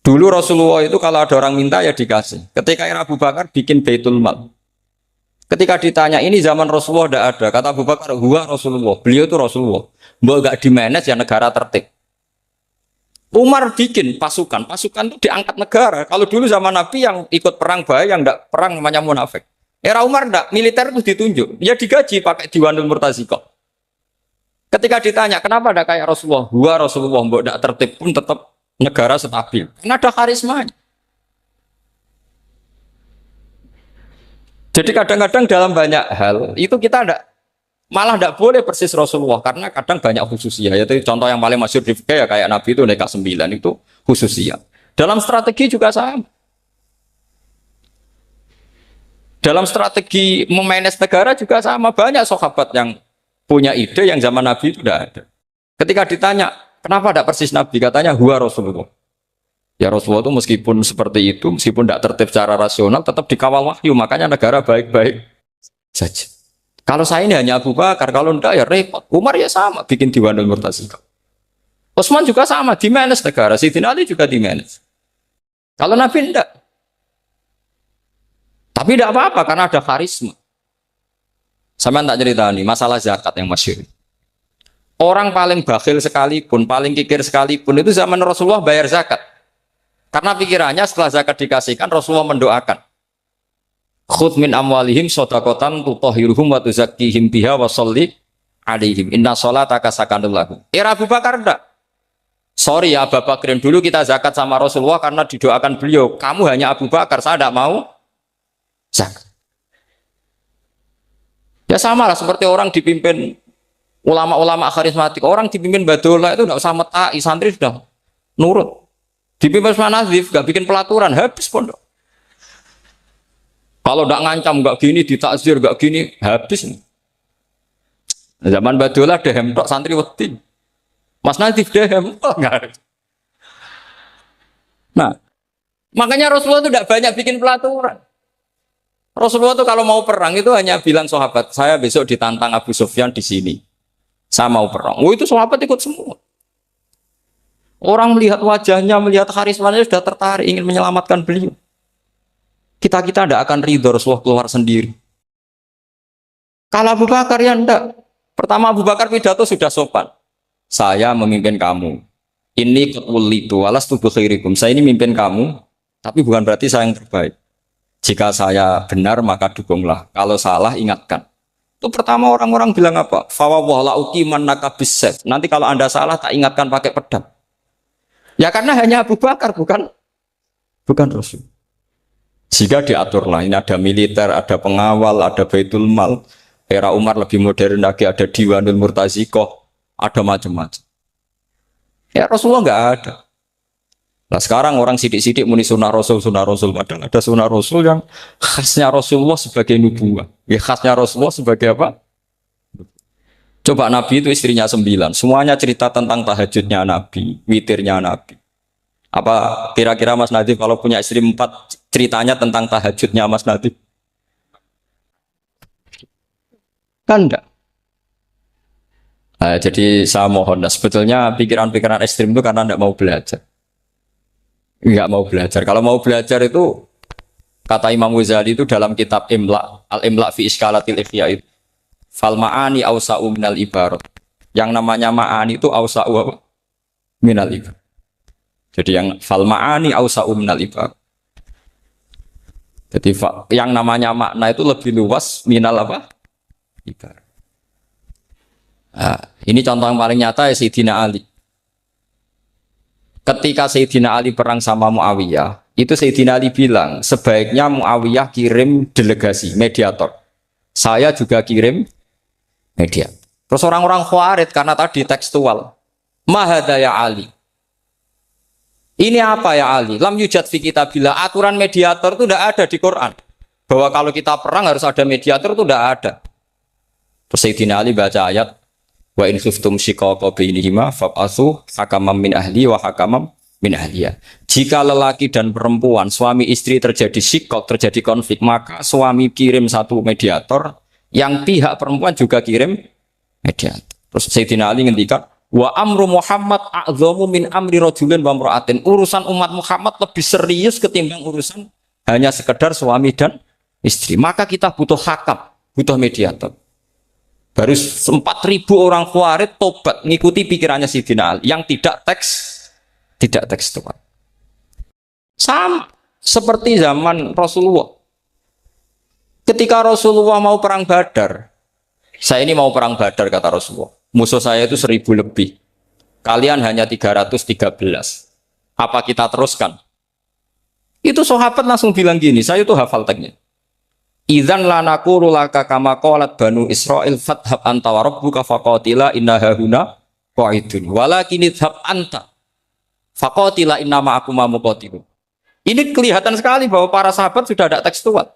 Dulu Rasulullah itu kalau ada orang minta ya dikasih. Ketika era Abu Bakar bikin Baitul Mal. Ketika ditanya ini zaman Rasulullah tidak ada. Kata Abu Bakar, huwa Rasulullah. Beliau itu Rasulullah. Mbak gak di-manage ya negara tertib. Umar bikin pasukan. Pasukan itu diangkat negara. Kalau dulu zaman Nabi yang ikut perang bahaya, yang tidak perang namanya munafik. Era Umar tidak, militer itu ditunjuk. Ya digaji pakai Diwanul Murtaziko. Ketika ditanya kenapa tidak kayak Rasulullah? Huwa Rasulullah. Mbak tidak tertib pun tetap negara stabil. Karena ada karisma. Jadi kadang-kadang dalam banyak hal itu kita malah tidak boleh persis Rasulullah karena kadang banyak khususnya. Yaitu contoh yang paling masyhur di fikih ya kayak Nabi itu nikah 9 itu khususnya. Dalam strategi juga sama. Dalam strategi memanage negara juga sama. Banyak sahabat yang punya ide yang zaman Nabi itu tidak ada. Ketika ditanya kenapa tidak persis Nabi? Katanya huwa Rasulullah. Ya Rasulullah itu meskipun seperti itu, meskipun tidak tertib secara rasional, tetap dikawal wahyu. Makanya negara baik-baik saja. Kalau saya ini hanya Abu Bakar, kalau tidak ya repot. Umar ya sama, bikin Diwanul Murtaziko. Utsman juga sama, di-manage negara. Sayyidina Ali juga di-manage. Kalau Nabi tidak. Tapi tidak apa-apa, karena ada karisma. Sama tak cerita nih, masalah zakat yang masyhur. Orang paling bakhil sekalipun, paling kikir sekalipun, itu zaman Rasulullah bayar zakat. Karena pikirannya setelah zakat dikasihkan, Rasulullah mendoakan. Khudh min amwalihim shadaqatan tutahhiruhum wa tuzakkihim biha wa sholli alaihim. Inna sholataka sakanul lahum. Era Abu Bakar enggak. Sorry ya Abu Bakar, dulu kita zakat sama Rasulullah karena didoakan beliau. Kamu hanya Abu Bakar, saya tidak mau zakat. Ya sama lah seperti orang dipimpin ulama-ulama karismatik. Orang dipimpin Badola itu tidak usah metai, santri sudah nurut. Dipimpin Manazif, gak bikin pelaturan, habis pondok. Kalau tidak ngancam, gak gini, ditakzir, gak gini, habis. Zaman Badola dehem tok santri wedi. Mas Nazif dehem, enggak. Nah, makanya Rasulullah itu tidak banyak bikin pelaturan. Rasulullah itu kalau mau perang itu hanya bilang sahabat, saya besok ditantang Abu Sufyan di sini. Saya mau perang. Oh itu sahabat ikut semua. Orang melihat wajahnya, melihat karismanya sudah tertarik ingin menyelamatkan beliau. Kita tidak akan ridho Rasulullah keluar sendiri. Kalau Abu Bakar ya enggak. Pertama Abu Bakar pidato sudah sopan. Saya memimpin kamu. Ini qulitu walastu bi khairikum. Saya ini memimpin kamu, tapi bukan berarti saya yang terbaik. Jika saya benar maka dukunglah. Kalau salah ingatkan. Itu pertama orang-orang bilang apa? Fawwala uqiman nakabis. Nanti kalau Anda salah tak ingatkan pakai pedang. Ya karena hanya Abu Bakar bukan bukan Rasul. Jika diaturlah, ini ada militer, ada pengawal, ada Baitul Mal. Era Umar lebih modern lagi, ada Diwanul Murtazikoh, ada macam-macam. Ya Rasulullah nggak ada. Nah sekarang orang sidik-sidik muni sunnah Rasul. Padahal ada sunnah Rasul yang khasnya Rasulullah sebagai nubuwah. Ya khasnya Rasulullah sebagai apa? Coba Nabi itu istrinya 9. Semuanya cerita tentang tahajudnya Nabi, witirnya Nabi. Apa kira-kira Mas Nadif kalau punya istri 4 ceritanya tentang tahajudnya Mas Nadif? Kan enggak. Nah, jadi saya mohon, sebetulnya pikiran-pikiran ekstrim itu karena enggak mau belajar. Enggak mau belajar. Kalau mau belajar itu, kata Imam Ghazali itu dalam kitab Imla, Al-Imla fi Iskalatil Ihya itu, fal ma'ani awsa'u minal ibarat. Yang namanya ma'ani itu awsa'u minal ibarat. Jadi yang fal ma'ani awsa'u minal ibarat. Jadi yang namanya makna itu lebih luas minal apa? Ibarat. Nah, ini contoh yang paling nyata ya Sayyidina Ali. Ketika Sayyidina Ali perang sama Muawiyah, itu Sayyidina Ali bilang, sebaiknya Muawiyah kirim delegasi, mediator. Saya juga kirim mediator. Terus orang-orang Khawarij karena tadi tekstual. Mahada ya Ali. Ini apa ya Ali? Lam yujad fi kitabillah. Aturan mediator itu tidak ada di Quran. Bahwa kalau kita perang harus ada mediator itu tidak ada. Terus Sayyidina Ali baca ayat wa in khiftum shiqaqa bainihima fab'atsu hakaman min ahli wa hakaman min ahliya. Jika lelaki dan perempuan suami istri terjadi shiqaq, terjadi konflik, maka suami kirim satu mediator, yang pihak perempuan juga kirim mediator. Terus Sayyidina Ali ngendikan wa amru Muhammad a'dhamu min amri rajulin wa imra'atin. Urusan umat Muhammad lebih serius ketimbang urusan hanya sekedar suami dan istri. Maka kita butuh hakam, butuh mediator. Baru 4.000 orang Khawarij tobat ngikuti pikirannya Sayyidina Ali yang tidak tekstual. Sama seperti zaman Rasulullah. Ketika Rasulullah mau perang Badar, saya ini mau perang Badar kata Rasulullah. Musuh saya itu 1.000 lebih. Kalian hanya 313. Apa kita teruskan? Itu sahabat langsung bilang gini, saya itu hafal teksnya. Idzan lanaqulu laka kama qalat banu Israil fathab anta wa rabbuka faqatila inna hahuna qa'idun walakin idhab anta faqatila inna ma'akum muqatilun. Ini kelihatan sekali bahwa para sahabat sudah ada tekstual.